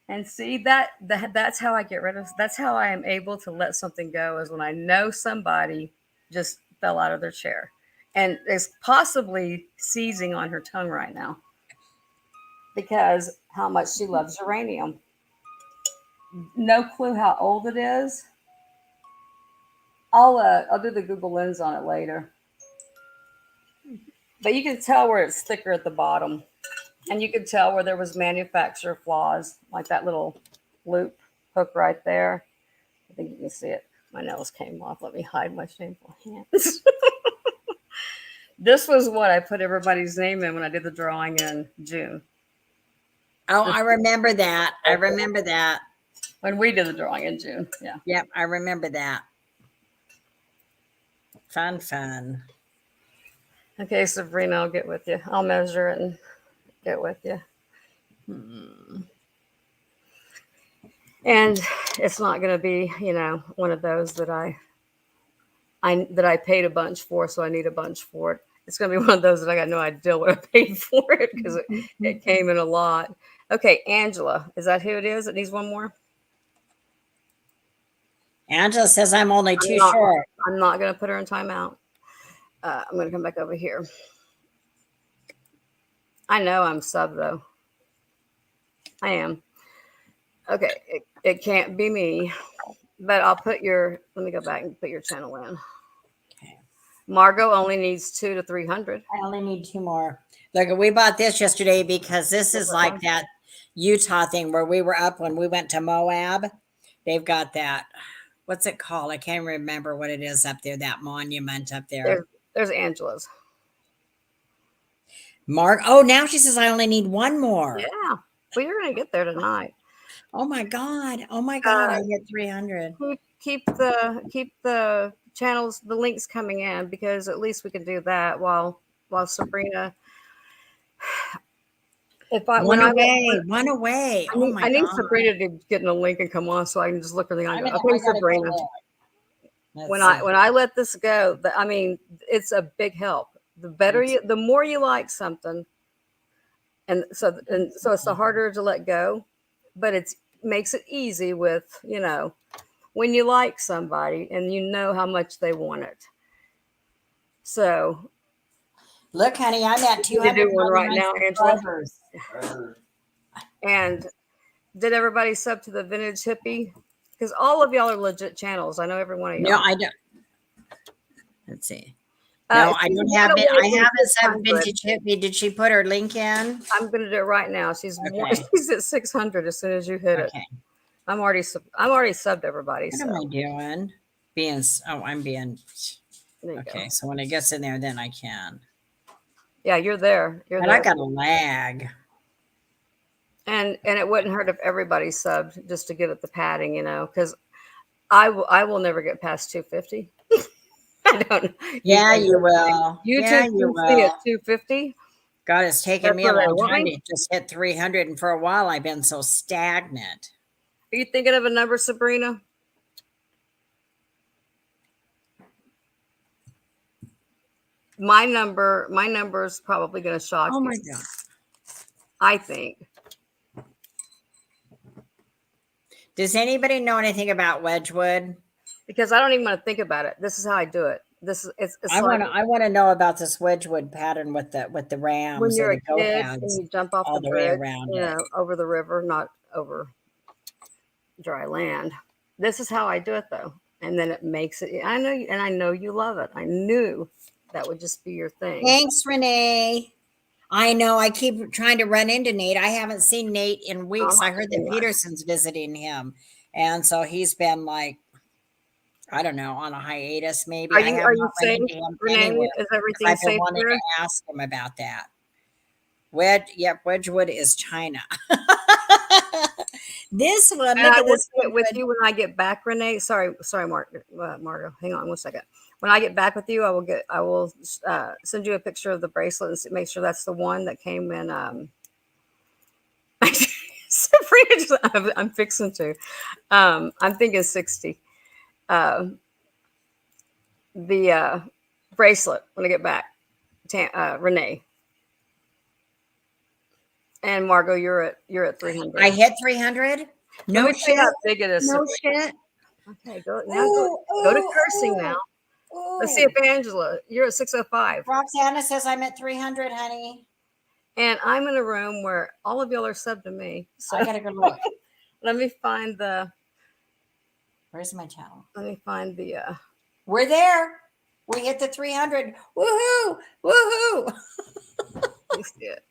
And see that's how I get rid of. That's how I am able to let something go. Is when I know somebody just fell out of their chair, and is possibly seizing on her tongue right now because how much she loves uranium. No clue how old it is. I'll do the Google Lens on it later. But you can tell where it's thicker at the bottom. And you can tell where there was manufacturer flaws, like that little loop hook right there. I think you can see it. My nails came off. Let me hide my shameful hands. This was what I put everybody's name in when I did the drawing in June. Oh, I remember that. I remember that. When we did the drawing in June. Yeah. Yep, I remember that. Fun. Okay, Sabrina, I'll get with you. I'll measure it and get with you. And it's not going to be, one of those that I paid a bunch for, so I need a bunch for it. It's going to be one of those that I got no idea what I paid for it because it came in a lot. Okay, Angela, is that who it is that needs one more? Angela says I'm only too short. I'm not going to put her in timeout. I'm going to come back over here. I know I'm sub, though. I am. Okay, it can't be me, but I'll put let me go back and put your channel in. Okay. Margot only needs 200 to 300. I only need 2 more. Look, we bought this yesterday because this is like that Utah thing where we were up when we went to Moab. They've got that. What's it called? I can't remember what it is up there, that monument up there. There's Angela's. Mark. Oh, now she says I only need 1 more. Yeah. Well, you're going to get there tonight. Oh my God. I hit 300. Keep the channels, the links coming in, because at least we can do that while Sabrina. One away. I need Sabrina to get in a link and come on so I can just look at the line. Okay, Sabrina. When I let this go, it's a big help. The more you like something, and so it's the harder to let go, but it makes it easy with when you like somebody and you know how much they want it. So look, honey, I'm at 200. Do one right now, Angela. And did everybody sub to the Vintage Hippie? Because all of y'all are legit channels. I know every one of y'all. No, I don't. Let's see. No, I don't have it. I haven't subbed Vintage Hippie. Did she put her link in? I'm going to do it right now. She's at 600 as soon as you hit it. I'm already subbed everybody. What am I doing? I'm being. Okay, so when it gets in there, then I can. Yeah, you're there. But I got a lag. And it wouldn't hurt if everybody subbed just to give it the padding, because I will never get past 250. I don't. Yeah, you will. YouTube you will see at 250. God, it's taken me a long time to just hit 300, and for a while I've been so stagnant. Are you thinking of a number, Sabrina? My number is probably going to shock you. Oh my God. I think. Does anybody know anything about Wedgwood? Because I don't even want to think about it. This is how I do it. I want to know about this Wedgwood pattern with the rams. When you're a kid and you jump off the bridge, around over the river, not over dry land. This is how I do it, though, and then it makes it. I know you love it. I knew that would just be your thing. Thanks, Renee. I know. I keep trying to run into Nate. I haven't seen Nate in weeks. I heard that Peterson's visiting him, and so he's been like, I don't know, on a hiatus maybe. Are you safe, Renee? Is everything safe? I've been wanting to ask him about that. Wedgwood is China. This one, And look I at will this sit one. with you when I get back, Renee. Sorry, Margo. Hang on 1 second. When I get back with you, I will send you a picture of the bracelet and make sure that's the one that came in. Sabrina, I'm fixing to. I'm thinking 60. Um, the bracelet when I get back. Renee and Margot, you're at 300. I hit 300. Let No me tell you shit. how big it is. No Sabrina. shit. Okay, go Ooh, go to ooh, cursing now. ooh, Let's see ooh. if Angela, you're at 605. Roxana says I'm at 300, honey. And I'm in a room where all of y'all are sub to me. So I gotta go look. let me find the Where's my channel? let me find the We're there. We hit the 300. Woohoo! Woohoo! let me see it.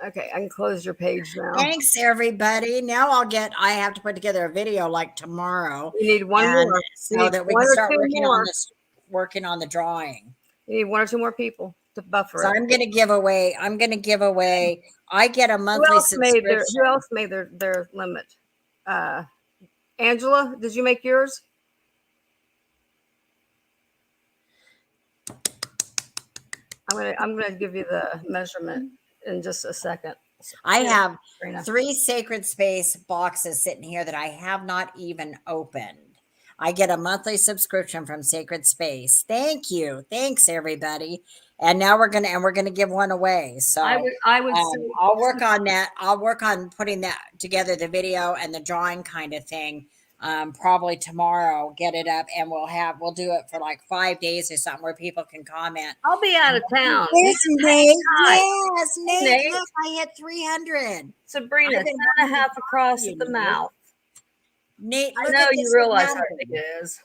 Okay, I can close your page now. Thanks, everybody. Now I have to put together a video like tomorrow. You need one and more. so that we one can or start two working more. on this, working on the drawing. You need one or two more people to buffer So it. I'm gonna give away. I get a monthly subscription. Who else made their limit? Angela, did you make yours? I'm gonna give you the measurement in just a second. I have Sabrina. 3 sacred space boxes sitting here that I have not even opened. I get a monthly subscription from Sacred Space. Thank you. Thanks, everybody. And now we're gonna give one away. So I would say I'll work on that. I'll work on putting that together, the video and the drawing kind of thing. Probably tomorrow, get it up, and we'll do it for like 5 days or something where people can comment. I'll be out of town. Yes, Nate. Hi. Yes, Nate. Nate. Look, I hit 300. Sabrina, I've been cut a wanting to half talk across to at you, the Nate. mouth. Nate, I look know at you this realize how pattern. big it is.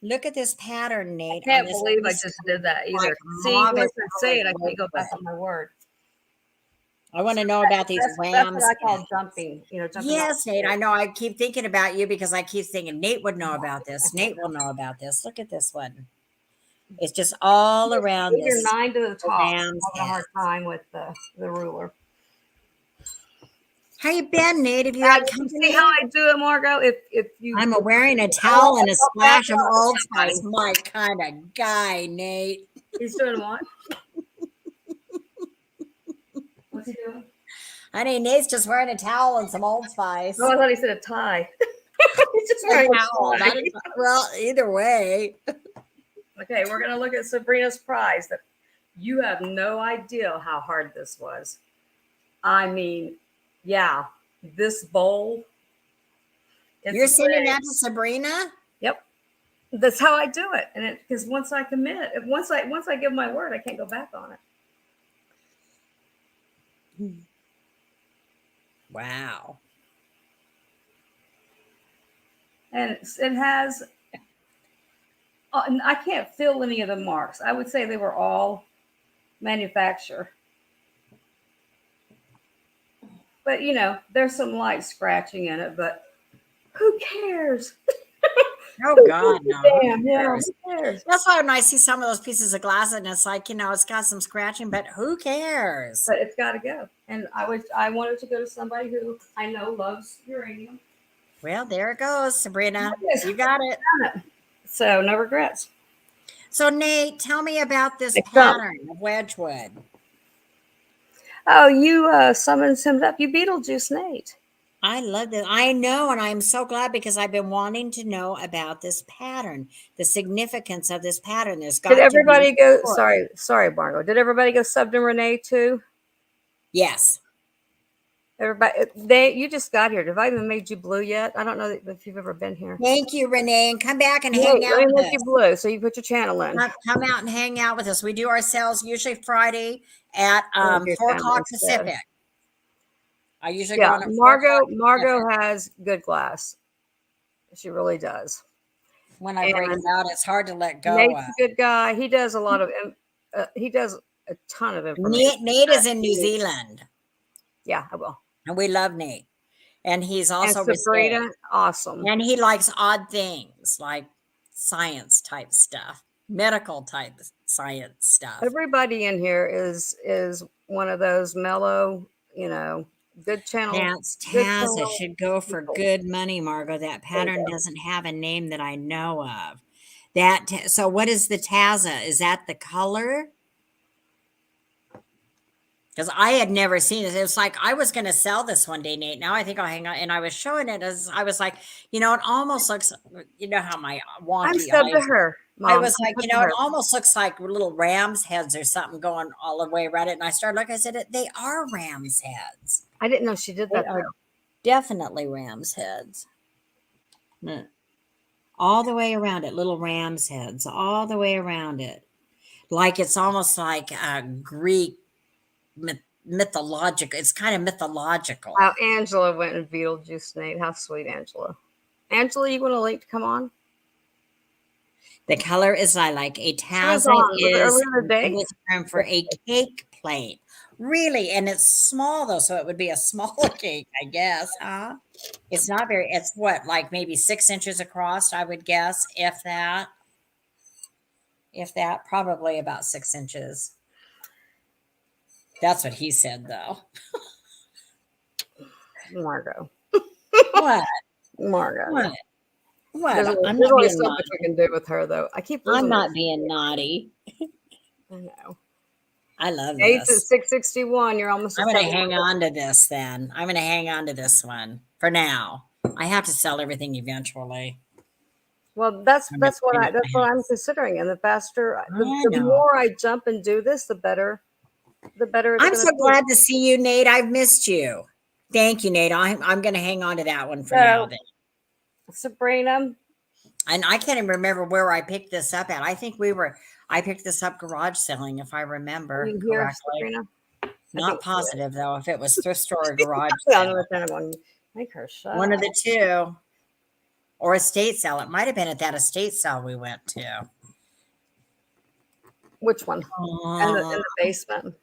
Look at this pattern, I Nate. can't believe I just did that either. Like See, mauve once I say it, I colored can't go back wood. on my word. I want to know about these That's lambs. what I call jumping. Jumping. Yes, Nate. I know. I keep thinking about you because I keep thinking Nate would know about this. Nate will know about this. Look at this one. It's just all around Your this 9 to the top. I'm lamb's having a hard head. time with the ruler. How you been, Nate? Have you had You company? see how I do it, Margot? If you, I'm wearing a towel and a splash of Old Spice. My kind of guy, Nate. He's doing what? What's he doing? Honey, Nate's just wearing a towel and some Old Spice. Oh, I thought he said a tie. He's just A wearing a towel. tie. Well, either way. Okay, we're gonna look at Sabrina's prize. That you have no idea how hard this was. I mean, yeah, this bowl. You're sending that to Sabrina? Yep, that's how I do it. And because once I commit, once I give my word, I can't go back on it. Wow. And it has. And I can't feel any of the marks. I would say they were all manufacturer. But there's some light scratching in it, but who cares? Oh God, no. Damn, yeah, who cares? That's why when I see some of those pieces of glass and it's like, it's got some scratching, but who cares? But it's got to go. And I wanted to go to somebody who I know loves uranium. Well, there it goes, Sabrina. You got it. So no regrets. So Nate, tell me about this It's pattern of Wedgwood. Oh, you summoned him up. You Beetlejuice Nate. I love that. I know, and I'm so glad because I've been wanting to know about this pattern, the significance of this pattern. There's got Did everybody to be go? Sorry, Margo. Did everybody go sub to Renee too? Yes. Everybody, you just got here. Have I even made you blue yet? I don't know if you've ever been here. Thank you, Renee, and come back and Hey, hang out let me with make you us. blue so you put your channel in. Come out and hang out with us. We do our sales usually Friday at Your 4 channel o'clock instead. Pacific. I usually go on at 4 o'clock Margo has good glass. She really does. When I break it out, it's hard to let go Nate's of. a good guy. He does a lot of he does a ton of information. Nate is in New Zealand. Yeah, I will. And we love Nate. And he's also and Sabrina, awesome. And he likes odd things like science type stuff, medical type science stuff. Everybody in here is one of those mellow, Good channel. That's Good Taz. It channel. should go for people. good money, Margot. That There you pattern go. doesn't have a name that I know of. So what is the Taza? Is that the color? Because I had never seen it. It was like I was going to sell this one day, Nate. Now I think I'll hang on. And I was showing it as I was like, it almost looks, you know how my I'm wonky sub to eyes. her, I Mom. was I'm like, sub to it her. almost looks like little ram's heads or something going all the way around it. And I started looking, I said, they are ram's heads. I didn't know she did They that are though. definitely ram's heads. Mm. All the way around it, little ram's heads, all the way around it. Like it's almost like a Greek mythological. It's kind of mythological. How Angela went and Beetlejuice, Nate. How sweet, Angela. Angela, you want a link to come on? The color is lilac. A She was taza on. Was it is earlier an today? English term for a cake plate. Really? And it's small though, so it would be a smaller cake, I guess, huh? It's not very, it's what, like maybe 6 inches across, I would guess, if that. If that, probably about 6 inches. That's what he said, though. Margot. What? Margot. What? What? There's I'm not only being so much we naughty. can do with her, though. I keep I'm losing not my. being naughty. I know. I love Eight's at this. 661. You're almost I'm at going to 700. hang on to this then. I'm going to hang on to this one for now. I have to sell everything eventually. Well, that's I'm gonna what clean up that's my what I'm house. considering. And the faster, I the know. more I jump and do this, the better it's I'm going so to be. glad to see you, Nate. I've missed you. Thank you, Nate. I'm going to hang on to that one for now So, then. Sabrina, And I can't even remember where I picked this up at. I think I picked this up garage selling, if I are remember you here, correctly. Sabrina? I Not think positive though, if it was thrift store or garage I sale. don't know. I'm make her shut One up. of the two. Or estate sale. It might have been at that estate sale we went to. Which one? In the basement.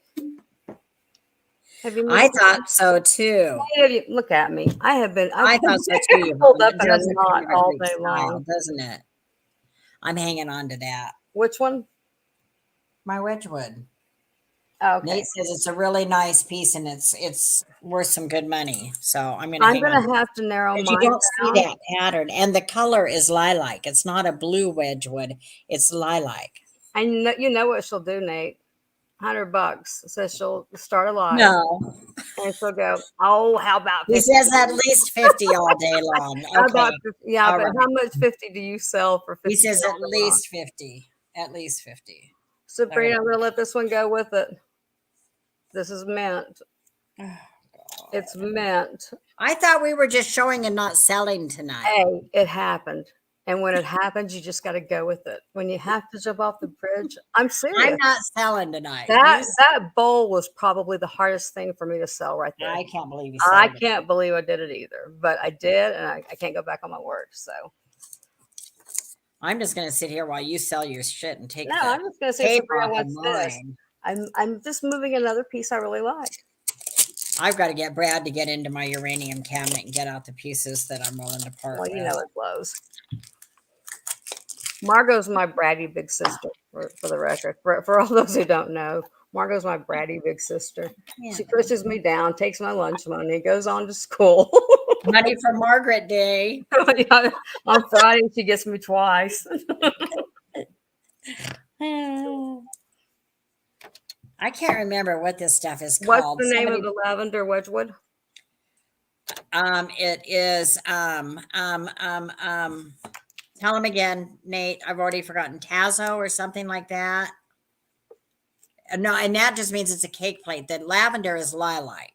Have you I moved? thought so too. Look at me. I've I thought so too, been pulled Yvonne. up It in a does look knot kind of a all Greek day style, long. doesn't it? I'm hanging on to that. Which one? My Wedgwood. Okay. Nate says it's a really nice piece and it's worth some good money. So I'm I'm hang on. gonna have to narrow But mine you don't see down. that pattern. And the color is lilac. It's not a blue Wedgwood. It's lilac. I know you know what she'll do, Nate. $100. So she'll start a live No. and she'll go, oh, how about He 50? says at least 50 all day long. How Okay. about 50? Yeah, All but right. how much 50 do you sell for 50? He says at all day long? least 50. At least 50. Sabrina, I'm gonna let this one go with it. This is mint. Oh, It's mint. I thought we were just showing and not selling tonight. Hey, it happened. And when it happens, you just got to go with it. When you have to jump off the bridge, I'm serious. I'm not selling tonight. That bowl was probably the hardest thing for me to sell right there. I can't believe you I sold it. can't believe I did it either, but I did, and I can't go back on my word. So I'm just going to sit here while you sell your shit and take no, the I'm just gonna say, tape Sabrina, off of what's this? mine. I'm just moving another piece I really like. I've got to get Brad to get into my uranium cabinet and get out the pieces that I'm willing to part Well, with. you know it blows. Margot's my bratty big sister, for the record. For all those who don't know, Margot's my bratty big sister. Yeah. She pushes me down, takes my lunch money, goes on to school. Money for Margaret Day. On Friday, she gets me twice. I can't remember what this stuff is What's called. the name of the lavender Wedgwood? It is tell him again, Nate. I've already forgotten. Tazo or something like that. No, and that just means it's a cake plate. The lavender is lilac.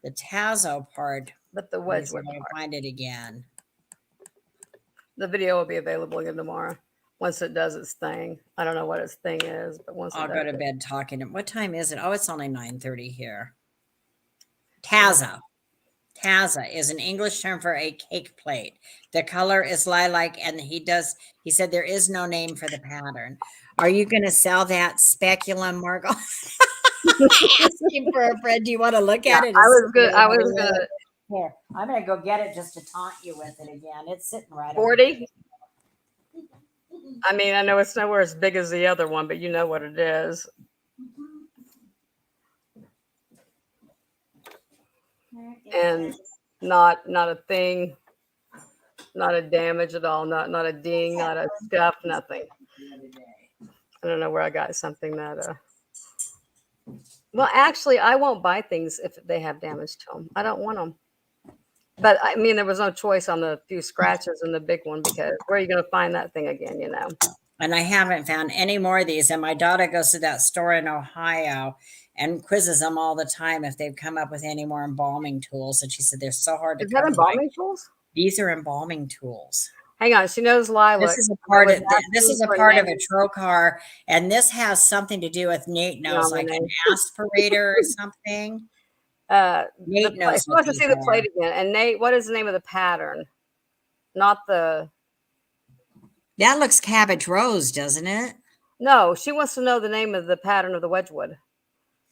The Tazo part, But the let me see Wedgwood if I can part. find it again. The video will be available again tomorrow once it does its thing. I don't know what its thing is, but once I'll it go does to it. bed talking. What time is it? Oh, it's only 9:30 here. Taza. Taza is an English term for a cake plate. The color is lilac, and he said there is no name for the pattern. Are you going to sell that speculum, Margot? Asking for a friend. Do you want to look at it? I was gonna Here, I'm going to go get it just to taunt you with it again. It's sitting right 40. I mean, I know it's nowhere as big as the other one, but you know what it is. and not a thing, not a damage at all, not a ding, not a scuff, nothing. I don't know where I got something that. Well, actually, I won't buy things if they have damage to them. I don't want them. But I mean, there was no choice on the few scratches and the big one because where are you going to find that thing again? You know. And I haven't found any more of these. And my daughter goes to that store in Ohio and quizzes them all the time if they've come up with any more embalming tools. And she said they're so hard to Is that come by. embalming tools? These are embalming tools. Hang on, she knows Lila. This is a part of a trocar, and this has something to do with Nate knows, like an aspirator or something. Nate knows. She wants to see the plate again. And Nate, what is the name of the pattern? Not the. That looks cabbage rose, doesn't it? No, she wants to know the name of the pattern of the Wedgwood,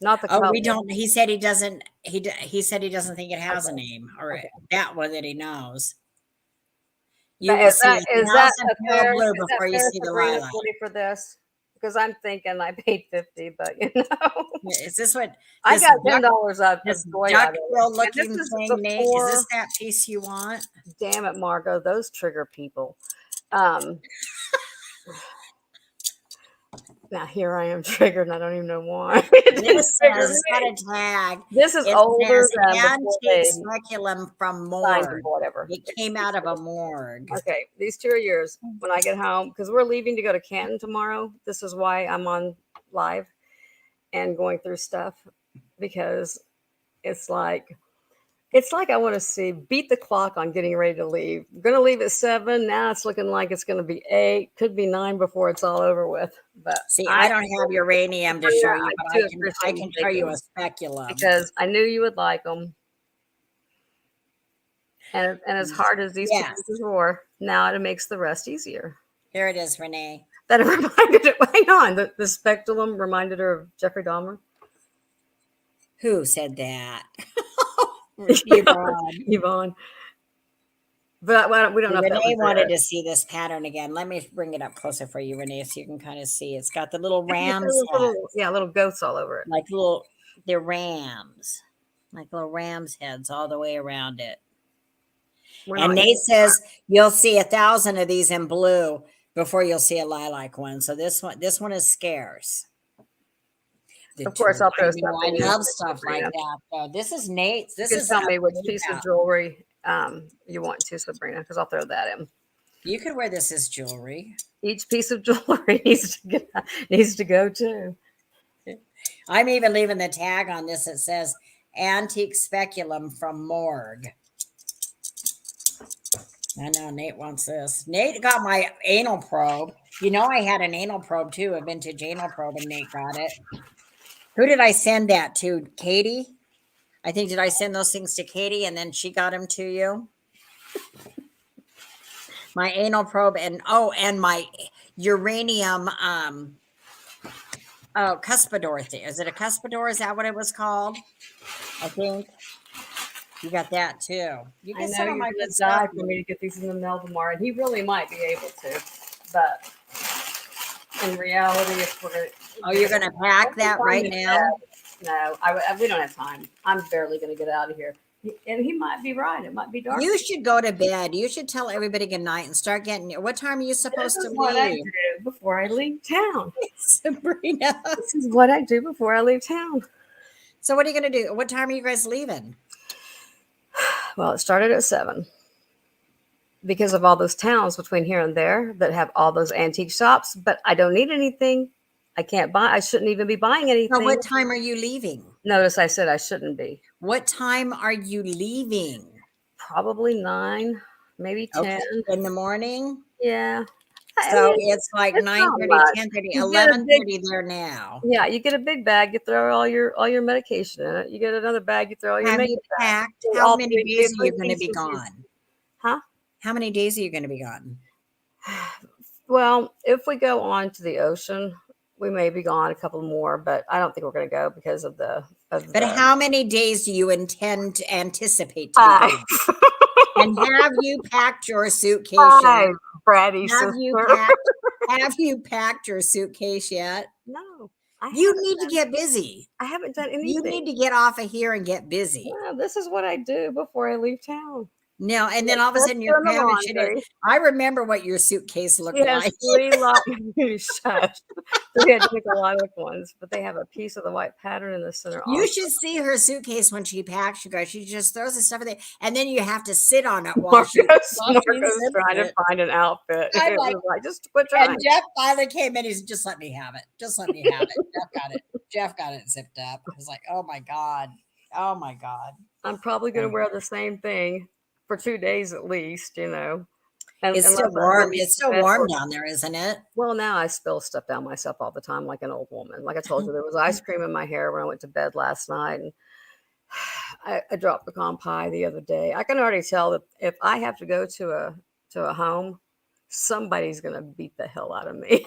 not the color. We don't. He said he doesn't. He said he doesn't think it has a name, or that one that he knows. You will see that a fair, blue before you see the lilac. 40 for this? Because I'm thinking I paid 50, but you know. Is this what I got $10 out of this joy duckbill looking thing, Nate? Is this that piece you want? Damn it, Margot. Those trigger people. Now here I am triggered and I don't even know why. This has got a tag. This is older than antique speculum from morgue. Whatever. It came out of a morgue. Okay, these 2 are yours. When I get home, because we're leaving to go to Canton tomorrow. This is why I'm on live and going through stuff, because it's like I want to see beat the clock on getting ready to leave. I'm gonna leave at 7. Now it's looking like it's gonna be 8, could be 9 before it's all over with. But see, I don't have uranium to show you, but I can show you a speculum because I knew you would like them. And as hard as these pieces were, now it makes the rest easier. Here it is, Renee. That it reminded it. Hang on, the speculum reminded her of Jeffrey Dahmer. Who said that? Yvonne. But we don't know. Renee wanted to see this pattern again. Let me bring it up closer for you, Renee, so you can kind of see. It's got the little rams. Little goats all over it. Like they're rams. Like little rams' heads all the way around it. And Nate says you'll see 1,000 of these in blue before you'll see a lilac one. So this one is scarce. Of course, I'll throw something. I love stuff like that. So this is Nate's. This is tell me which piece of jewelry you want to, Sabrina, because I'll throw that in. You could wear this as jewelry. Each piece of jewelry needs to go too. I'm even leaving the tag on this. It says antique speculum from morgue. I know Nate wants this. Nate got my anal probe. You know, I had an anal probe too, a vintage anal probe, and Nate got it. Who did I send that to? Katie? I think, did I send those things to Katie and then she got them to you? My anal probe and my uranium cuspidor thing. Is it a cuspidor? Is that what it was called? I think. You got that too. You can I know you're going to die for me to get these in the mail tomorrow, and he really might be able to, but in reality, if we're going to... you're going to pack that right now? No, we don't have time. I'm barely going to get out of here. And he might be right. It might be dark. You should go to bed. You should tell everybody good night and start getting... What time are you supposed to leave? What I do before I leave town. Sabrina. This is what I do before I leave town. So what are you going to do? What time are you guys leaving? Well, it started at 7 because of all those towns between here and there that have all those antique shops, but I don't need anything. I can't buy. I shouldn't even be buying anything. Now, what time are you leaving? Notice I said I shouldn't be. What time are you leaving? Probably 9, maybe 10. Okay. In the morning? Yeah. So it's like 9:30, 10:30, 11:30 there now. Yeah, you get a big bag, you throw all your medication in it. You get another bag, you throw all your makeup. Packed? How many days are you going to be gone? Huh? How many days are you going to be gone? Well, if we go on to the ocean, we may be gone a couple more, but I don't think we're going to go because of the. But how many days do you intend to anticipate to be gone? And have you packed your suitcase? Bratty have you packed your suitcase yet? No. You need to get busy. I haven't done You anything. need to get off of here and get busy. Well, this is what I do before I leave town. No, and then all of a sudden you're Doing the cramming shit in. laundry. I remember what your suitcase looked She has like. 3 shush. So we had to make a lot of ones, but they have a piece of the white pattern in the center. You also. should see her suitcase when she packs, you guys. She just throws the stuff in there, and then you have to sit on it while she's Marco's zipping trying to it. find an outfit. I'm It like, was like, just quit trying. And Jeff finally came in. He's just let me have it. Just let me have it. Jeff got it zipped up. I was like, oh my God. Oh my God. I'm probably going to wear the same thing for 2 days at least, you know. And It's still warm. It's still warm down there, isn't it? Well, now I spill stuff down myself all the time like an old woman. Like I told you, there was ice cream in my hair when I went to bed last night. And I dropped pecan pie the other day. I can already tell that if I have to go to a home, somebody's going to beat the hell out of me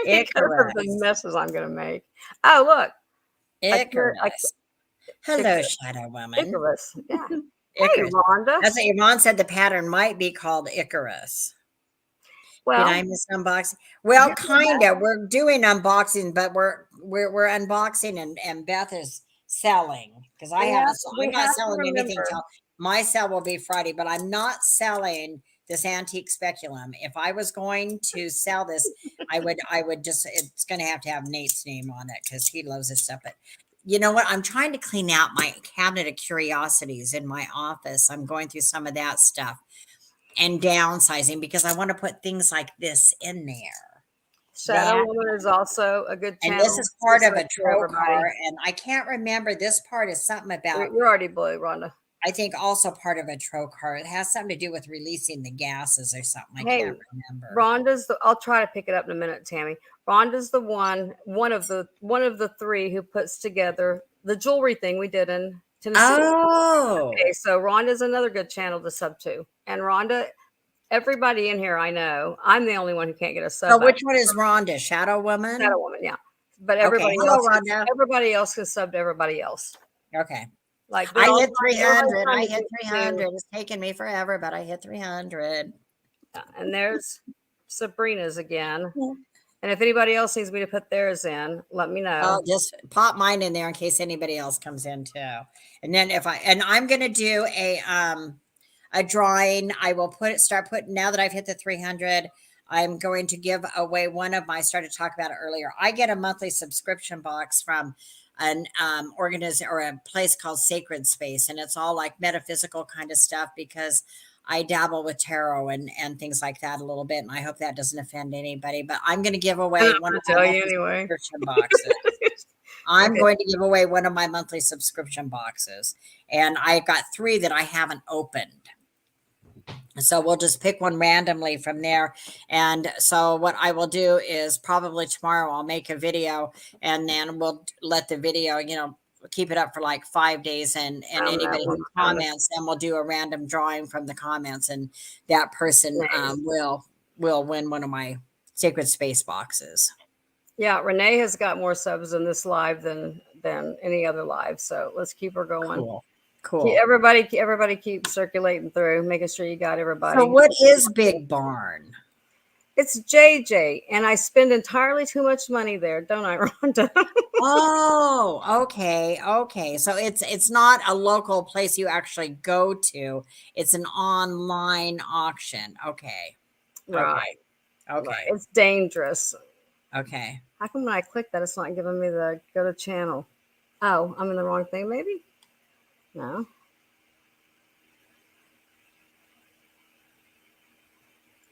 because of the messes I'm going to make. Oh, look. Icarus. Hello, Shadow Woman. Icarus. Yeah. Icarus. Hey, Rhonda. That's what Yvonne said. The pattern might be called Icarus. Well, did I miss unboxing? Well, kind of. We're doing unboxing, but we're unboxing, and Beth is selling because I'm not selling anything till my sale will be Friday. But I'm not selling this antique speculum. If I was going to sell this, I would just. It's going to have Nate's name on it because he loves this stuff. But you know what? I'm trying to clean out my cabinet of curiosities in my office. I'm going through some of that stuff and downsizing because I want to put things like this in there. Shadow Woman is also a good channel. And this is part of a trocar, and I can't remember. This part is something about. You're already blue, Rhonda. I think also part of a trocar. It has something to do with releasing the gases or something. I can't remember. Rhonda's I'll try to pick it up in a minute, Tammy. Rhonda's the one of the 3 who puts together the jewelry thing we did in Tennessee. Oh, okay. So Rhonda's another good channel to sub to, and Rhonda. Everybody in here, I know. I'm the only one who can't get a sub. So which one is Rhonda? Shadow Woman? Shadow Woman, yeah. But everybody else, Rhonda. Everybody else can sub to everybody else. Okay. Like I hit 300. I hit 300. It's taken me forever, but I hit 300. Yeah, and there's Sabrina's again. And if anybody else needs me to put theirs in, let me know. I'll just pop mine in there in case anybody else comes in too. And then I'm going to do a drawing. I will start putting, now that I've hit the 300, I'm going to give away one of my, I started to talk about it earlier. I get a monthly subscription box from an organization or a place called Sacred Space. And it's all like metaphysical kind of stuff because I dabble with tarot and things like that a little bit. And I hope that doesn't offend anybody, but I'm going to give away one of my subscription boxes. I'm going to give away one of my monthly subscription boxes. And I got 3 that I haven't opened. So we'll just pick one randomly from there. And so what I will do is probably tomorrow I'll make a video and then we'll let the video, keep it up for like 5 days. And anybody who comments, then we'll do a random drawing from the comments. And that person will win one of my Sacred Space boxes. Yeah, Renee has got more subs in this live than any other live. So let's keep her going. Cool. Everybody keep circulating through, making sure you got everybody. So what is Big Barn? It's JJ, and I spend entirely too much money there, don't I, Rhonda? Oh, okay. So it's not a local place you actually go to. It's an online auction. Okay. Right. Okay. Right. It's dangerous. Okay. How come when I click that, it's not giving me the go to channel? Oh, I'm in the wrong thing, maybe? No.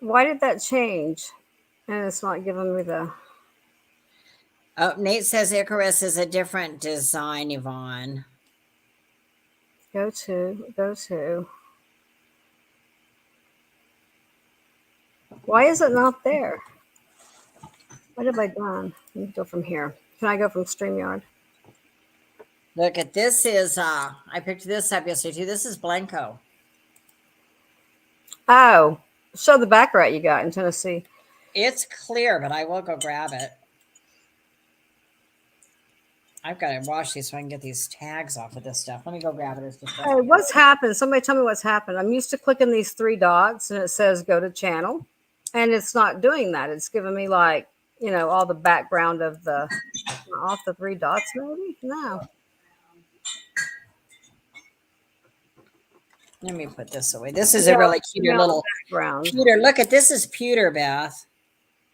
Why did that change? And it's not giving me the... Oh, Nate says Icarus is a different design, Yvonne. Go to. Why is it not there? What have I done? Let me go from here. Can I go from StreamYard? Look at this is I picked this up yesterday too. This is Blanco. Oh, show the back rat you got in Tennessee. It's clear, but I will go grab it. I've got to wash these so I can get these tags off of this stuff. Let me go grab it. Hey, what's happened? Somebody tell me what's happened. I'm used to clicking these 3 dots and it says go to channel, and it's not doing that. It's giving me like, all the background of the off the 3 dots, maybe? No. Let me put this away. This is Yeah, a really cute no little background. pewter. Look at this is pewter, Beth.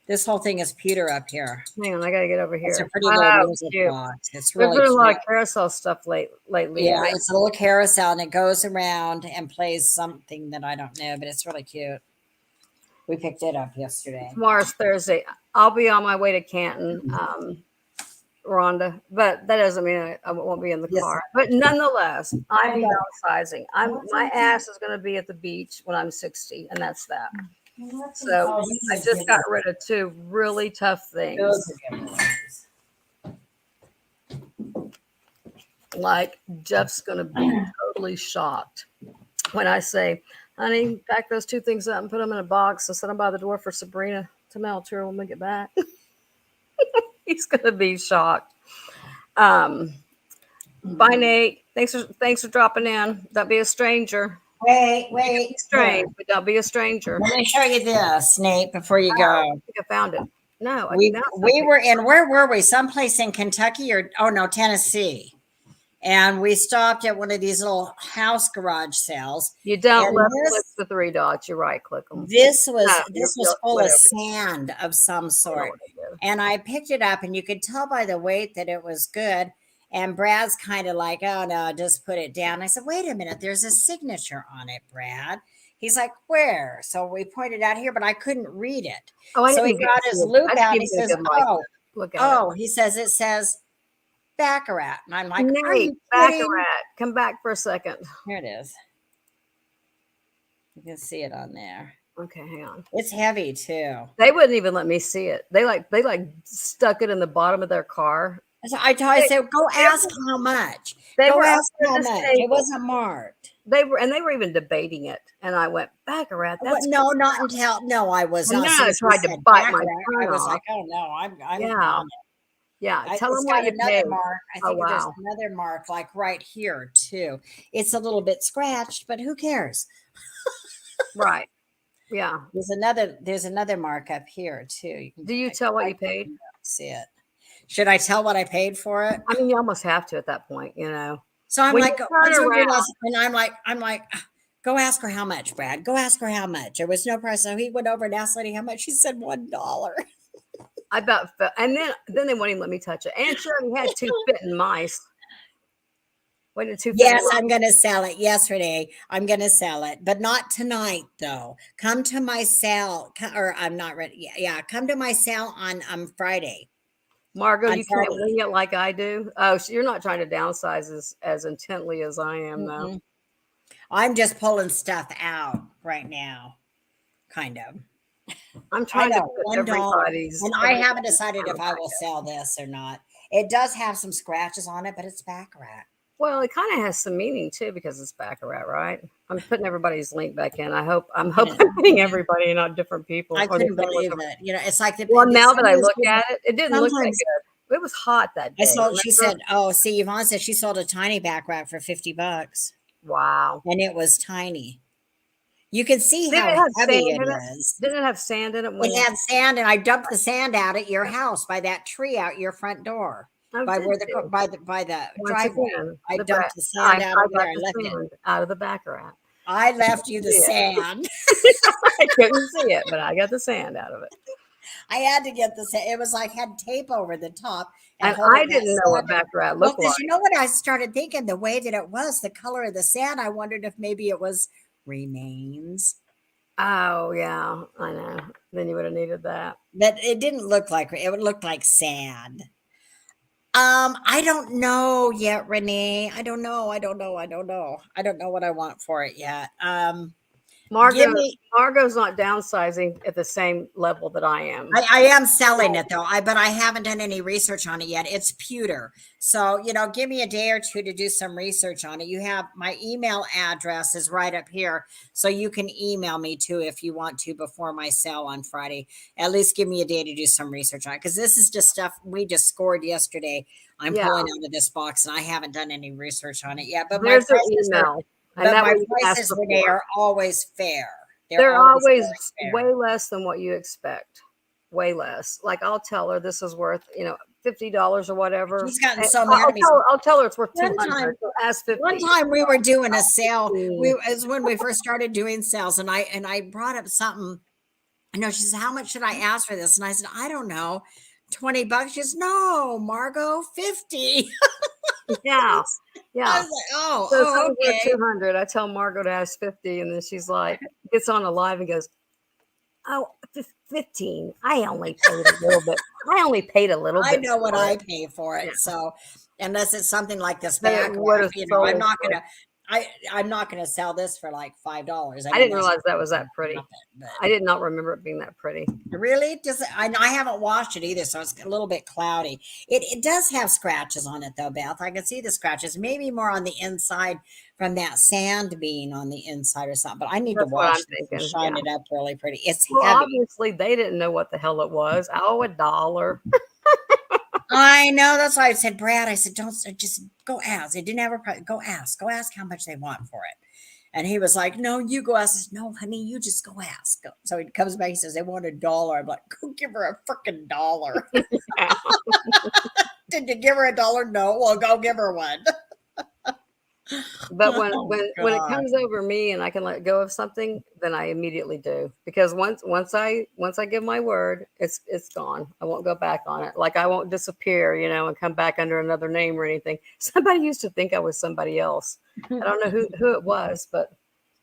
This whole thing is pewter up here. Hang on, I gotta get over It's a here. pretty little Oh, music cute. box. It's There's really been a lot cute. of carousel stuff lately. Yeah, it's a little carousel and it goes around and plays something that I don't know, but it's really cute. We picked it up yesterday. Tomorrow's Thursday. I'll be on my way to Canton, Rhonda, but that doesn't mean I won't be in the Yes. car. But nonetheless, I'm Okay. downsizing. My ass is going to be at the beach when I'm 60, and that's that. So Oh, I just got rid of 2 really tough things. Those are good ones. Like Jeff's going to be totally shocked when I say, honey, pack those 2 things up and put them in a box and set them by the door for Sabrina to mail to her when we get back. He's going to be shocked. Bye, Nate. Thanks for dropping in. Don't be a stranger. Wait. Strange, but don't be a stranger. Let me show you this, Nate, before you I go. think I found it. No, We were in, where were we? Someplace in Kentucky Tennessee. And we stopped at one of these little house garage sales. You don't And left click the 3 dots. You right click them. This was you're full of whatever. sand of some sort. And I picked it up and you could tell by the weight that it was good. And Brad's kind of like, oh no, just put it down. I said, wait a minute, there's a signature on it, Brad. He's like, where? So we pointed out here, but I couldn't read it. So he got his loop out and he says, he says, it says Baccarat. And I'm like, Nate, Baccarat. Come back for a second. Here it is. You can see it on there. Okay, hang on. It's heavy too. They wouldn't even let me see it. They stuck it in the bottom of their car. So I said, go ask how much. Go ask how much. It wasn't marked. They were even debating it, and I went Baccarat. That's no, not until I was not. I tried to bite my tongue I was off. like, oh no, I'm yeah. Tell them what you another paid. mark. I think there's another mark like right here too. It's a little bit scratched, but who cares? Right. Yeah. There's another mark up here too. Do you tell what you paid? See it. Should I tell what I paid for it? I mean, you almost have to at that point, you know. So I'm like, and I'm like, go ask her how much, Brad. Go ask her how much. There was no price. So he went over and asked lady how much. She said $1. I about felt, and then they wouldn't even let me touch it. And she already had 2 fitting mice. Waited 2. Yes, I'm going to sell it. Yes, Renee, I'm going to sell it, but not tonight though. Come to my sale, or I'm not ready. Yeah, come to my sale on Friday. Margot, you can't wing it like I do. Oh, so you're not trying to downsize as intently as I am, though. I'm just pulling stuff out right now, kind of. I'm trying to put everybody's. And I haven't decided if I will sell this or not. It does have some scratches on it, but it's Baccarat. Well, it kind of has some meaning too because it's Baccarat, right? I'm putting everybody's link back in. I'm hitting everybody, not different people. I couldn't believe it. You know, it's like now that I look at it, it didn't look that good. It was hot that day. She said, Yvonne said she sold a tiny Baccarat for $50. Wow. And it was tiny. You can see how heavy it is. Didn't it have sand in it? It had sand, and I dumped the sand out at your house by that tree out your front door. By the driveway. I dumped the sand out of there. I left it out of the Baccarat. I left you the sand. I couldn't see it, but I got the sand out of it. I had to get the sand. It was like had tape over the top. And I didn't know what Baccarat looked like. You know what I started thinking? The way that it was, the color of the sand, I wondered if maybe it was remains. Oh, yeah, I know. Then you would have needed that. But it didn't look like it. Would look like sand. I don't know yet, Renee. I don't know. I don't know what I want for it yet. Margot's not downsizing at the same level that I am. I am selling it though. But I haven't done any research on it yet. It's pewter. So, give me a day or two to do some research on it. You have my email address is right up here. So you can email me too if you want to before my sale on Friday. At least give me a day to do some research on it. Because this is just stuff we just scored yesterday. I'm pulling out of this box and I haven't done any research on it yet. But there's an email. But my prices, Renee, are always fair. They're always way less than what you expect. way less. Like I'll tell her this is worth, $50 or whatever. He's gotten And so mad at me. I'll tell her it's worth One 200. So ask 50. One time we were doing a sale. As when we first started doing sales, and I brought up something. She said, "How much should I ask for this?" And I said, "I don't know, $20." She says, "No, Margot, 50." Yeah. I was like, So "Oh, something's worth okay." 200. I tell Margot to ask 50, and then she's like, gets on a live and goes, "Oh, 15. I only paid a little bit. I only paid a little I bit know what for I it." pay for it. Yeah. So unless it's something like this But it would backlash, have I'm sold not for. gonna. I'm not gonna sell this for like $5. I didn't realize that was that pretty. But I did not remember it being that pretty. really, just I haven't washed it either, so it's a little bit cloudy. It does have scratches on it though, Beth. I can see the scratches, maybe more on the inside from that sand being on the inside or something. But I need to That's what wash I'm this and thinking. shine Yeah. it up really pretty. It's Well, heavy. obviously they didn't know what the hell it was. Oh, $1. I know. That's why I said, Brad. I said, don't just go ask. They didn't have a price. Go ask. Go ask how much they want for it. And he was like, "No, you go ask." I said, "No, honey, you just go ask." So he comes back. He says, "They want $1." I'm like, "Go give her a freaking dollar." Did you give her $1? No. Well, go give her one. But Oh, when it God. comes over me and I can let go of something, then I immediately do. Because once I give my word, it's gone. I won't go back on it. Like I won't disappear, and come back under another name or anything. Somebody used to think I was somebody else. I don't know who it was, but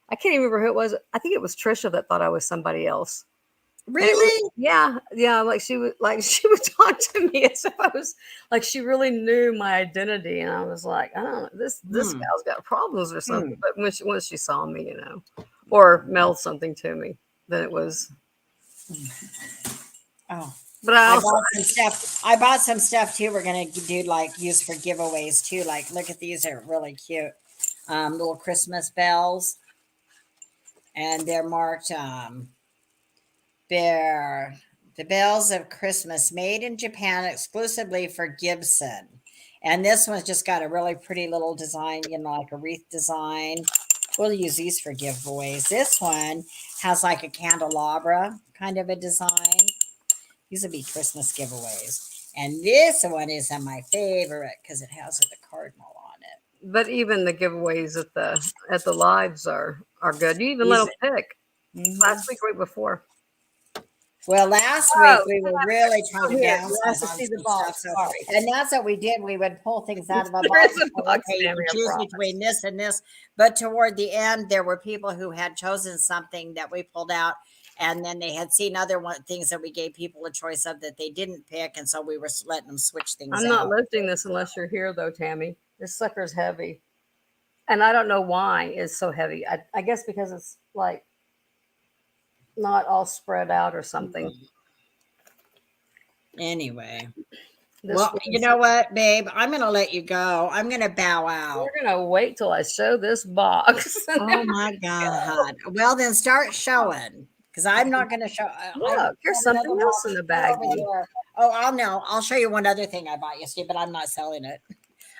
I can't even remember who it was. I think it was Trisha that thought I was somebody else. Really? Yeah. Like she would talk to me as if I was like she really knew my identity, and I was like, I don't know, this gal's got problems or something. But once she saw me, or mailed something to me, then it was. Oh, But I I also bought some stuff. I bought some stuff too. We're gonna do like use for giveaways too. Like, look at these; they're really cute. Little Christmas bells, and they're marked. They're the bells of Christmas, made in Japan exclusively for Gibson. And this one's just got a really pretty little design, like a wreath design. We'll use these for giveaways. This one has like a candelabra kind of a design. These will be Christmas giveaways. And this one is my favorite because it has the cardinal on it. but even the giveaways at the lives are good. You even let them pick. Last week, week before. Well, last week we were really trying to downsize to on see the some box. stuff. Sorry. And that's what we did. We would pull things out of a There box. is a box Okay, you in can there, choose promise. between this and this. But toward the end, there were people who had chosen something that we pulled out, and then they had seen other things that we gave people a choice of that they didn't pick, and so we were letting them switch things I'm out. not lifting this unless you're here, though, Tammy. This sucker's heavy, and I don't know why it's so heavy. I guess because it's like not all spread out or something. Anyway. This Well, was- you know what, babe? I'm going to let you go. I'm going to bow out. We're gonna wait till I show this box. Oh my God. Well, then start showing because I'm not going to show. Look, here's something else in the baggie. Oh, I'll know. I'll show you one other thing I bought yesterday, but I'm not selling it.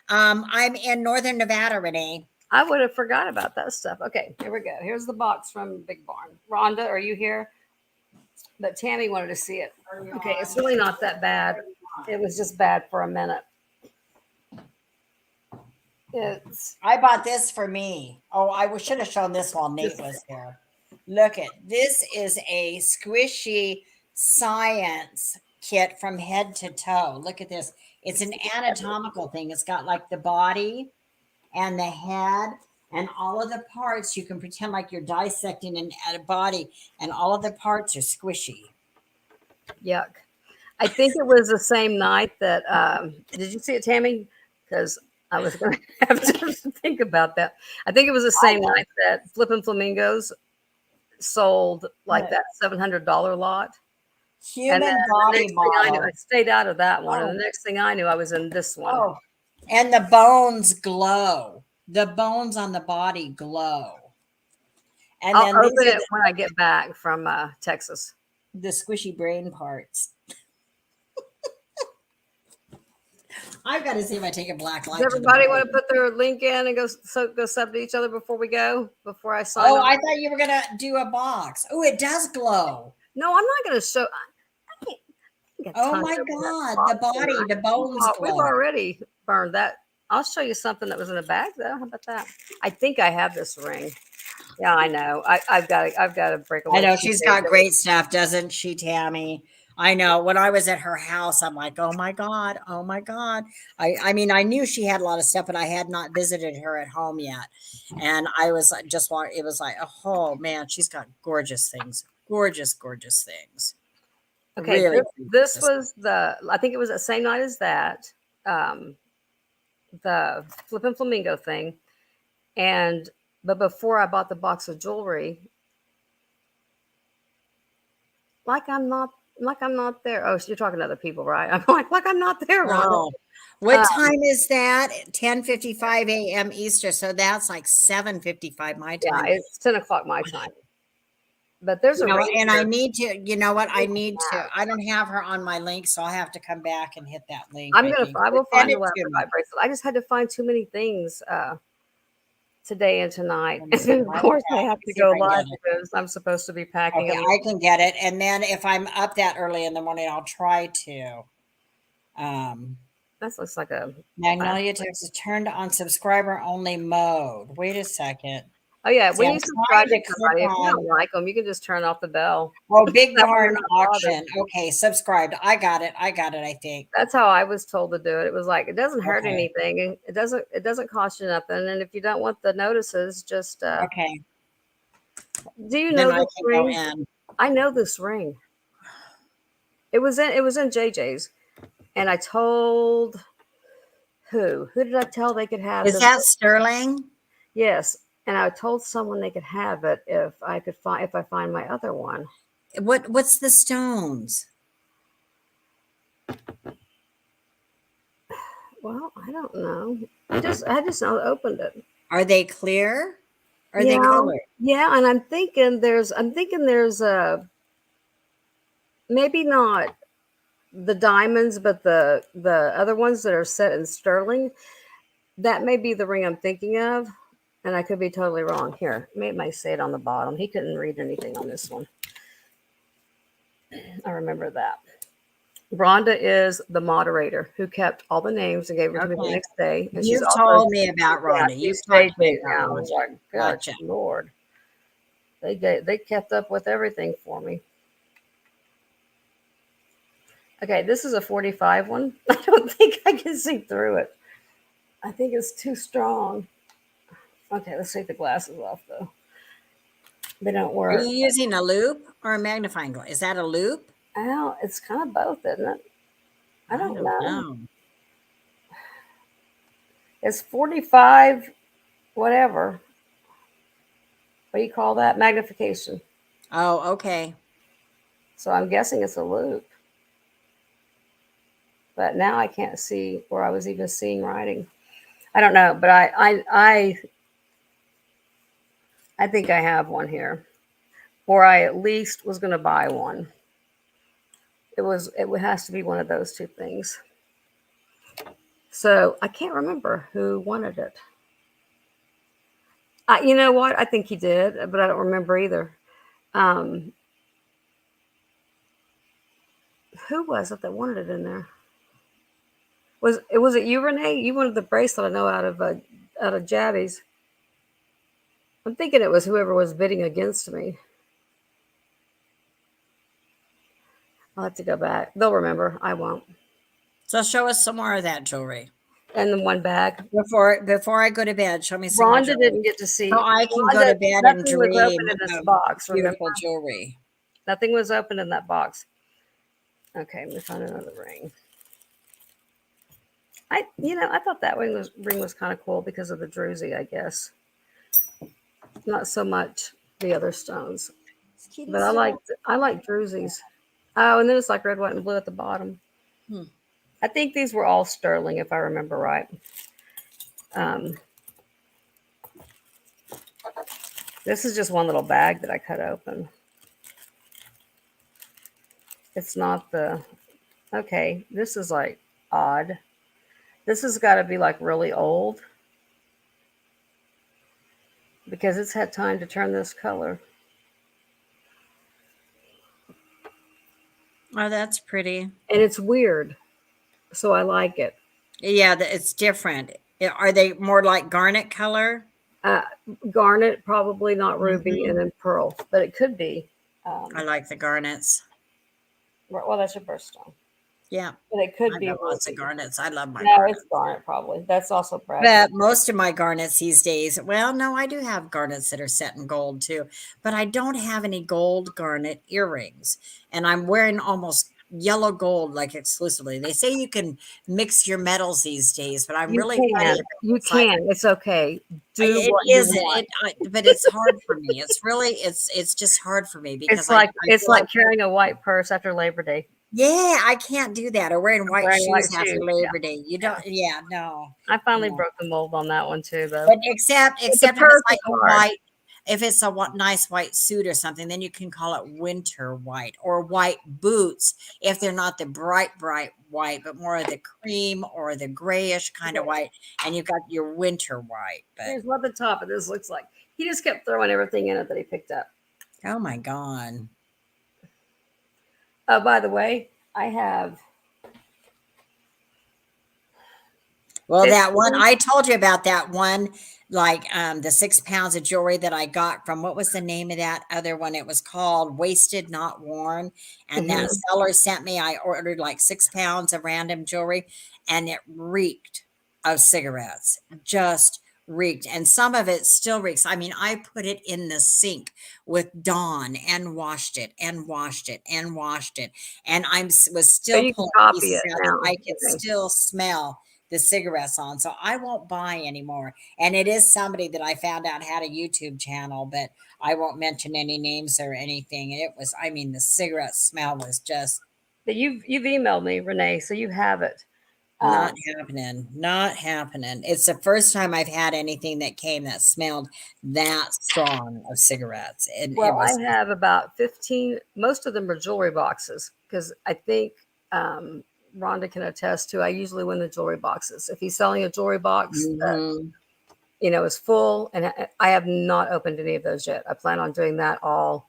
I'm in Northern Nevada, Renee. I would have forgot about that stuff. Okay, here we go. Here's the box from Big Barn. Rhonda, are you here? But Tammy wanted to see it. Okay, it's really not that bad. It was just bad for a minute. I bought this for me. Oh, I should have shown this while Nate was here. Look at this is a squishy science kit from head to toe. Look at this. It's an anatomical thing. It's got like the body and the head and all of the parts. You can pretend like you're dissecting a body, and all of the parts are squishy. Yuck. I think it was the same night that, did you see it, Tammy? Because I was going to have to think about that. I think it was the same night that Flippin' Flamingos sold like that $700 lot. Human and body model. I stayed out of that one. And the next thing I knew, I was in this one. Oh, and the bones glow. The bones on the body glow. And I'll then open it when I get back from Texas. The squishy brain parts. I've got to see if I take a black light. Does everybody want to put their link in and go sub to each other before we go? Before I sign off? I thought you were going to do a box. Oh, it does glow. No, I'm not going to show. I got Oh tons my of that God, the box in body, there. the bones We've glow. already burned that. I'll show you something that was in a bag though. How about that? I think I have this ring. Yeah, I know. I've got to break I away know from she's got JJ. great stuff, doesn't she, Tammy? I know. When I was at her house, I'm like, oh my God, oh my God. I mean, I knew she had a lot of stuff, but I had not visited her at home yet. And I was just want it was like, oh man, she's got gorgeous things. Gorgeous, gorgeous things. Okay, Really this gorgeous. was I think it was the same night as that, um, the flippin' flamingo thing, and but before I bought the box of jewelry, like I'm not there. Oh, so you're talking to other people, right? I'm like I'm not there, Rhonda. Oh, what Uh, time is that? 10:55 a.m. Easter. So that's like 7:55 my yeah, time. it's 10 o'clock my time. But there's You a know, ring and I here. need to, you know what? I don't have her on my link, so I'll have to come back and hit that link, I think. I will Send find the it to me. labradorite bracelet. I just had to find too many things today and tonight, Let me and see. then of course I have to See if go I can get live it. because I'm supposed to be packing. Okay, I can get it. And then if I'm up that early in the morning, I'll try to. Um, That looks like a Magnolia text is turned on subscriber only mode. Wait a second. oh yeah, See, when I'm you subscribe trying to to click somebody, if you on don't like them, you can just turn off the bell. Big That way you're Barn not bothered. Auction. Okay, subscribed. I got it. I got it, I think. That's how I was told to do it. It was like it doesn't hurt Okay. anything, and it doesn't cost you nothing. And if you don't want the notices, just Okay. do you Then know I this can go ring? in. I know this ring. It was in JJ's, and I told who did I tell they could have Is this? that sterling? Yes, and I told someone they could have it if I find my other one. What's the stones? Well, I don't know. I just opened it. Are they clear? Are they Yeah, colored? yeah, and I'm thinking there's a maybe not the diamonds, but the other ones that are set in sterling. That may be the ring I'm thinking of, and I could be totally wrong. Here, it may say it on the bottom. He couldn't read anything on this one. I remember that. Rhonda is the moderator who kept all the names and gave them to me the Okay. next day, and she's You've also told me about yeah, Rhonda. You've she's talked to me JJ's about now. I was Rhonda. like, good Gotcha. Lord, they kept up with everything for me. Okay, this is a 45 one. I don't think I can see through it. I think it's too strong. Okay, let's take the glasses off though. They don't Are work. you using a loop or a magnifying glass? Is that a loop? Well, it's kind of both, isn't it? I I don't don't know. know. It's 45, whatever. What do you call that? Magnification. Oh, okay. So I'm guessing it's a loop. But now I can't see where I was even seeing writing. I don't know, but I think I have one here, or I at least was going to buy one. It has to be one of those two things. So I can't remember who wanted it. You know what? I think he did, but I don't remember either. Um, who was it that wanted it in there? Was it you, Renee? You wanted the bracelet, I know, out of Jabby's. I'm thinking it was whoever was bidding against me. I'll have to go back. They'll remember. I won't. So show us some more of that jewelry. And then one bag. Before I go to bed, show me some more Rhonda jewelry. didn't get to see. So I can go Rhonda, to bed and nothing was dream open in this of box. Remember, beautiful jewelry. nothing was open in that box. Okay, let me find another ring. I thought that ring was kind of cool because of the druzy, I guess. Not so much the other stones, but I like druzies. Oh, and then it's like red, white, and blue at the bottom. Hmm. I think these were all sterling, if I remember right. This is just one little bag that I cut open. It's not the okay. This is like odd. This has got to be like really old because it's had time to turn this color. Oh, that's pretty. and it's weird, so I like it. Yeah, it's different. Are they more like garnet color? Uh, Garnet, probably not ruby, Hmm. and then pearl, but it could be. I Um, like the garnets. well, that's your birthstone, Yeah, but it could I've be got lots of ruby. garnets. I love my No, it's garnets. garnet probably. That's also precious. But most of my garnets these days, well, no, I do have garnets that are set in gold too, but I don't have any gold garnet earrings. And I'm wearing almost yellow gold like exclusively. They say you can mix your metals these days, but I'm You really funny can, about you this. can. It's okay. Do It what you isn't want. but it's hard for me. It's really it's just hard for me because I It's feel like like carrying a white purse after Labor Day. yeah, I can't do that or wearing white Wearing white shoes after shoes. Yeah, Labor Day. You yeah. don't, yeah, no, I finally no. broke the mold on that one too, though. But except But the except if it's purse like is a hard. white, if it's a nice white suit or something, then you can call it winter white or white boots if they're not the bright white, but more of the cream or the grayish kind of white, and you've got your winter white. But Here's what the top of this looks like. He just kept throwing everything in it that he picked up. oh my God. By the way, I have Well, that one 15. I told you about that one, like the 6 pounds of jewelry that I got from what was the name of that other one? It was called Wasted Not Worn. And that Mhm. seller sent me, I ordered like 6 pounds of random jewelry and it reeked of cigarettes. Just reeked. And some of it still reeks. I mean, I put it in the sink with Dawn and washed it and washed it and washed it. And was So still you can pulling copy pieces it out that now. I could still smell the cigarettes on. So I won't buy anymore. And it is somebody that I found out had a YouTube channel, but I won't mention any names or anything. It was, I mean, the cigarette smell was just But you've emailed me, Renee, so you have it. not Um, happening. Not happening. It's the first time I've had anything that came that smelled that strong of cigarettes. And it well, I was, have about 15. Most of them are jewelry boxes because I think um, Rhonda can attest to. I usually win the jewelry boxes. If he's selling a jewelry box that mhm. is full, and I have not opened any of those yet. I plan on doing that all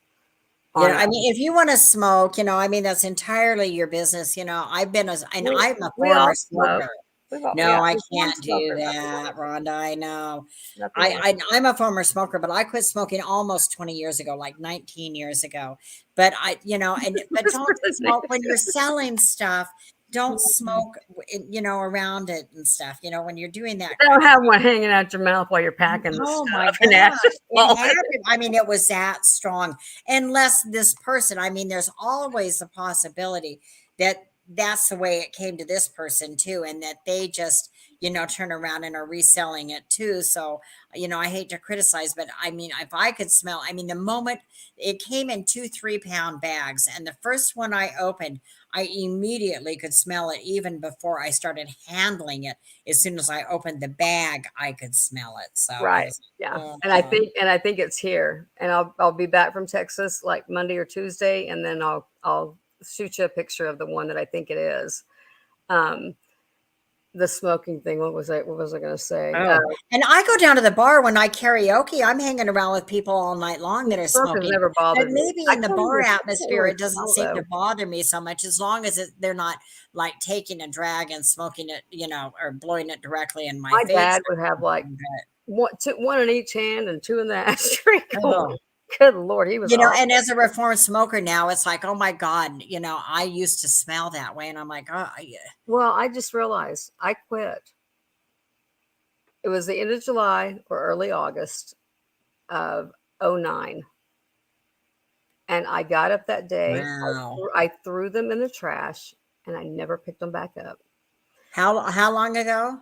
You on. know, I mean, if you want to smoke, I mean, that's entirely your business. I've been, and We I'm a we all former smoke. smoker. Yeah, No, I we've one can't do smoker. Nothing that, wrong. Rhonda. I know. Nothing wrong. I'm a former smoker, but I quit smoking almost 20 years ago, like 19 years ago. But but don't smoke when you're selling stuff. Don't smoke, around it and stuff. When you're doing that kind Don't of. have one hanging out your mouth while you're packing the Oh my stuff and gosh, ashes it falling. had to, I mean, it was that strong. Unless this person, I mean, there's always a possibility that that's the way it came to this person too, and that they just, turn around and are reselling it too. So, I hate to criticize, but I mean, if I could smell, I mean, the moment it came in 2 3 pound bags, and the first one I opened, I immediately could smell it even before I started handling it. As soon as I opened the bag, I could smell it. So it Right. was, Yeah. uh, And I think it's here. And I'll be back from Texas like Monday or Tuesday, and then I'll shoot you a picture of the one that I think it is. Um, the smoking thing. What was I going to say? oh, and I go down to the bar when I karaoke. I'm hanging around with people all night long that are Smoke has smoking. never But bothered me. maybe I in the can't bar even. I can't atmosphere, really it doesn't smell seem to though. bother me so much as long as they're not like taking a drag and smoking it, or blowing it directly in my My face. dad would have like But, one in each hand and two in the ashtray. oh, Going. Good Lord, he was and awful. as a reformed smoker now, it's like, oh my God, I used to smell that way. And I'm like, oh, yeah. Well, I just realized I quit. It was the end of July or early August of '09. And I got up that day. Wow. I threw them in the trash and I never picked them back up. How long ago?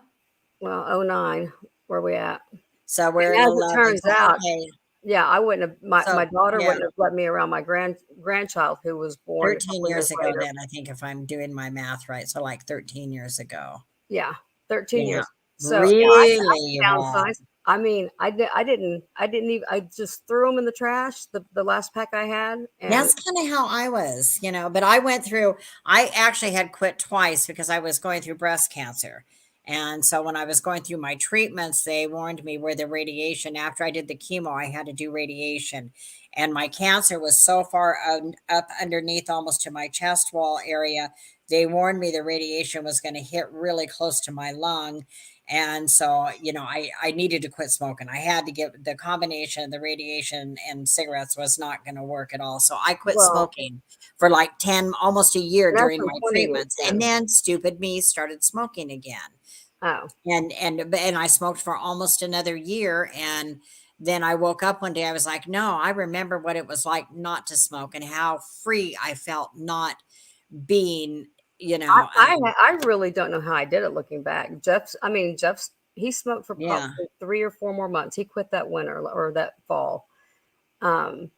Well, '09, where we at? So we're And in as it 11. turns out, Okay. yeah, I wouldn't have, my So daughter yeah. wouldn't have let me around my grandchild who was born a 13 couple years years ago later. then, I think, if I'm doing my math right. So like 13 years ago. Yeah, 13 Yeah. years. So yeah, Really I long. downsized. I mean, I didn't even, I just threw them in the trash, the last pack I had. And That's kind of how I was, but I actually had quit twice because I was going through breast cancer. And so when I was going through my treatments, they warned me where the radiation, after I did the chemo, I had to do radiation. And my cancer was so far up underneath almost to my chest wall area. They warned me the radiation was going to hit really close to my lung. And so, I needed to quit smoking. I had to get the combination of the radiation and cigarettes was not going to work at all. So I quit Well, smoking for like 10, almost a year and that's during been my 20 years treatments. And then. then stupid me started smoking again. Oh, And I smoked for almost another year. And then I woke up one day, I was like, no, I remember what it was like not to smoke and how free I felt not being, I really don't know how I did it looking back. Jeff's he smoked for yeah. probably 3 or 4 more months. He quit that winter or that fall. Um,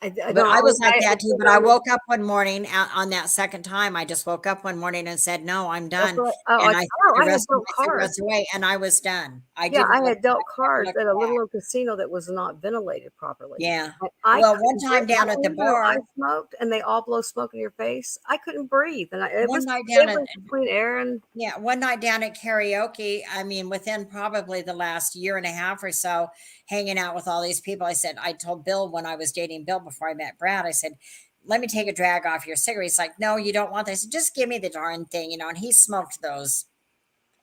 I But don't I was always, like I that too. still But I don't. woke up one morning on that second time. I just woke up one morning and said, no, I'm That's done. what. Oh, And like, I threw oh, the I had rest of dealt my cards. cigarettes away and I was done. I Yeah, didn't I look, had dealt I never cards looked at a back. little casino that was not ventilated properly. Yeah. I Well, one couldn't breathe. time down Not at the only though I bar, smoked and they all blow smoke in your face, I couldn't breathe, and it one was night the down at difference between air and. Yeah, one night down at karaoke, I mean, within probably the last year and a half or so, hanging out with all these people, I told Bill when I was dating Bill before I met Brad, I said, let me take a drag off your cigarette. He's like, no, you don't want this. I said, just give me the darn thing, and he smoked those,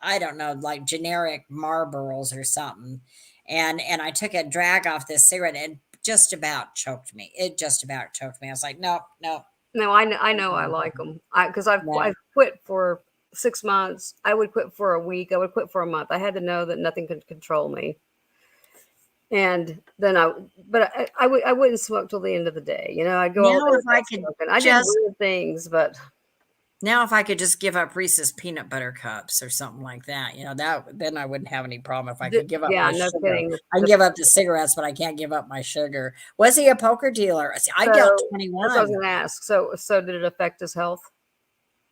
I don't know, like generic Marlboros or something. And I took a drag off this cigarette and it just about choked me. It just about choked me. I was like, nope, nope. No, I know I like them. Because I've No. quit for 6 months. I would quit for a week. I would quit for a month. I had to know that nothing could control me. And then I wouldn't smoke till the end of the day. I'd go all Now day if I without could smoking. I did just weird things, but Now, if I could just give up Reese's peanut butter cups or something like that, that then I wouldn't have any problem if I could give up yeah, my no sugar. kidding. I can give up the cigarettes, but I can't give up my sugar. Was he a poker dealer? See, I dealt So that's what I was 21 going to ask. So did it affect his health?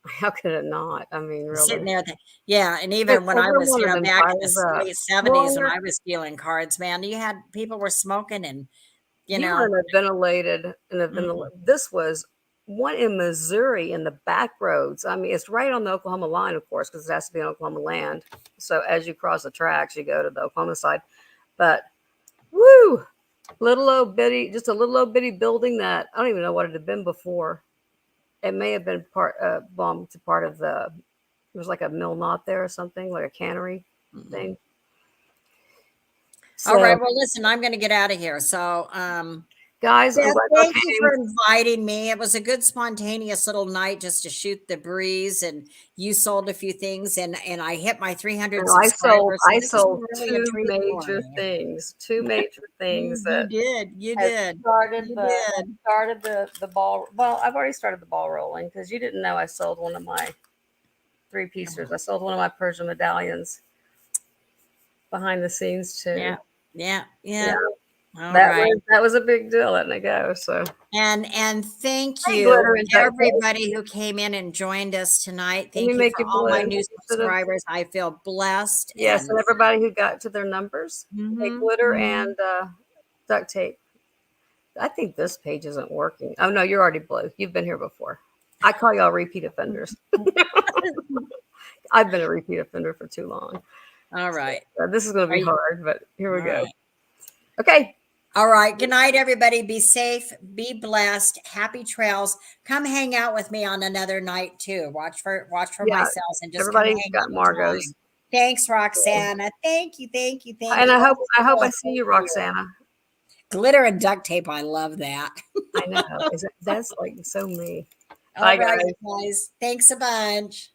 How could it not? I mean, sitting really. there. Yeah, and Like, even when I every was, one of them back in fires the up. late Well, 70s and I was dealing cards, man, you had people were smoking and, you you were know, in a ventilated, mm, this was one in Missouri in the back roads. I mean, it's right on the Oklahoma line, of course, because it has to be on Oklahoma land. So as you cross the tracks, you go to the Oklahoma side. But woo, little old bitty, just a little old bitty building that I don't even know what it had been before. It may have been belonged to part of the. There was like a mill knot there or something, like a cannery mm. thing. All right. So, Well, listen, I'm going to get out of here. So, guys, I'm Beth, glad y'all thank you came. for inviting me. It was a good spontaneous little night just to shoot the breeze, and you sold a few things, and I hit my 300 No, I sold subscribers. So I this is sold really a two treat for major me. things. Two major things You that did. You has did. started You the has did. started the ball. Well, I've already started the ball rolling because you didn't know I sold one of my three piecers. I sold one of my Persian medallions behind the scenes Yeah. too. Yeah. Yeah, Yeah. All that right. was a big deal letting it go. So And thank hey, you glitter and duct tape. everybody who came in and joined us tonight. Let me Thank you make for you all my blue. new Should have. subscribers. I feel blessed Yes, and everybody who got to their numbers. Hey, glitter mhm. and duct tape. I think this page isn't working. Oh no, you're already blue. You've been here before. I call y'all repeat offenders. I've been a repeat offender for too long. All So, right. this is going to Are be you hard, but here we all go. right? Okay. All right. Good night, everybody. Be safe. Be blessed. Happy trails. Come hang out with me on another night too. Watch for Yeah. myself and just come Everybody's hang got out and Margot's. join. Thanks, Roxana. Thank you. Thank you. Thank And you. I Oh, hope Sheila, I see thank you, you. Roxana. Glitter and duct tape. I love that. I know. That's like so me. All Bye right, guys. guys. Thanks a bunch.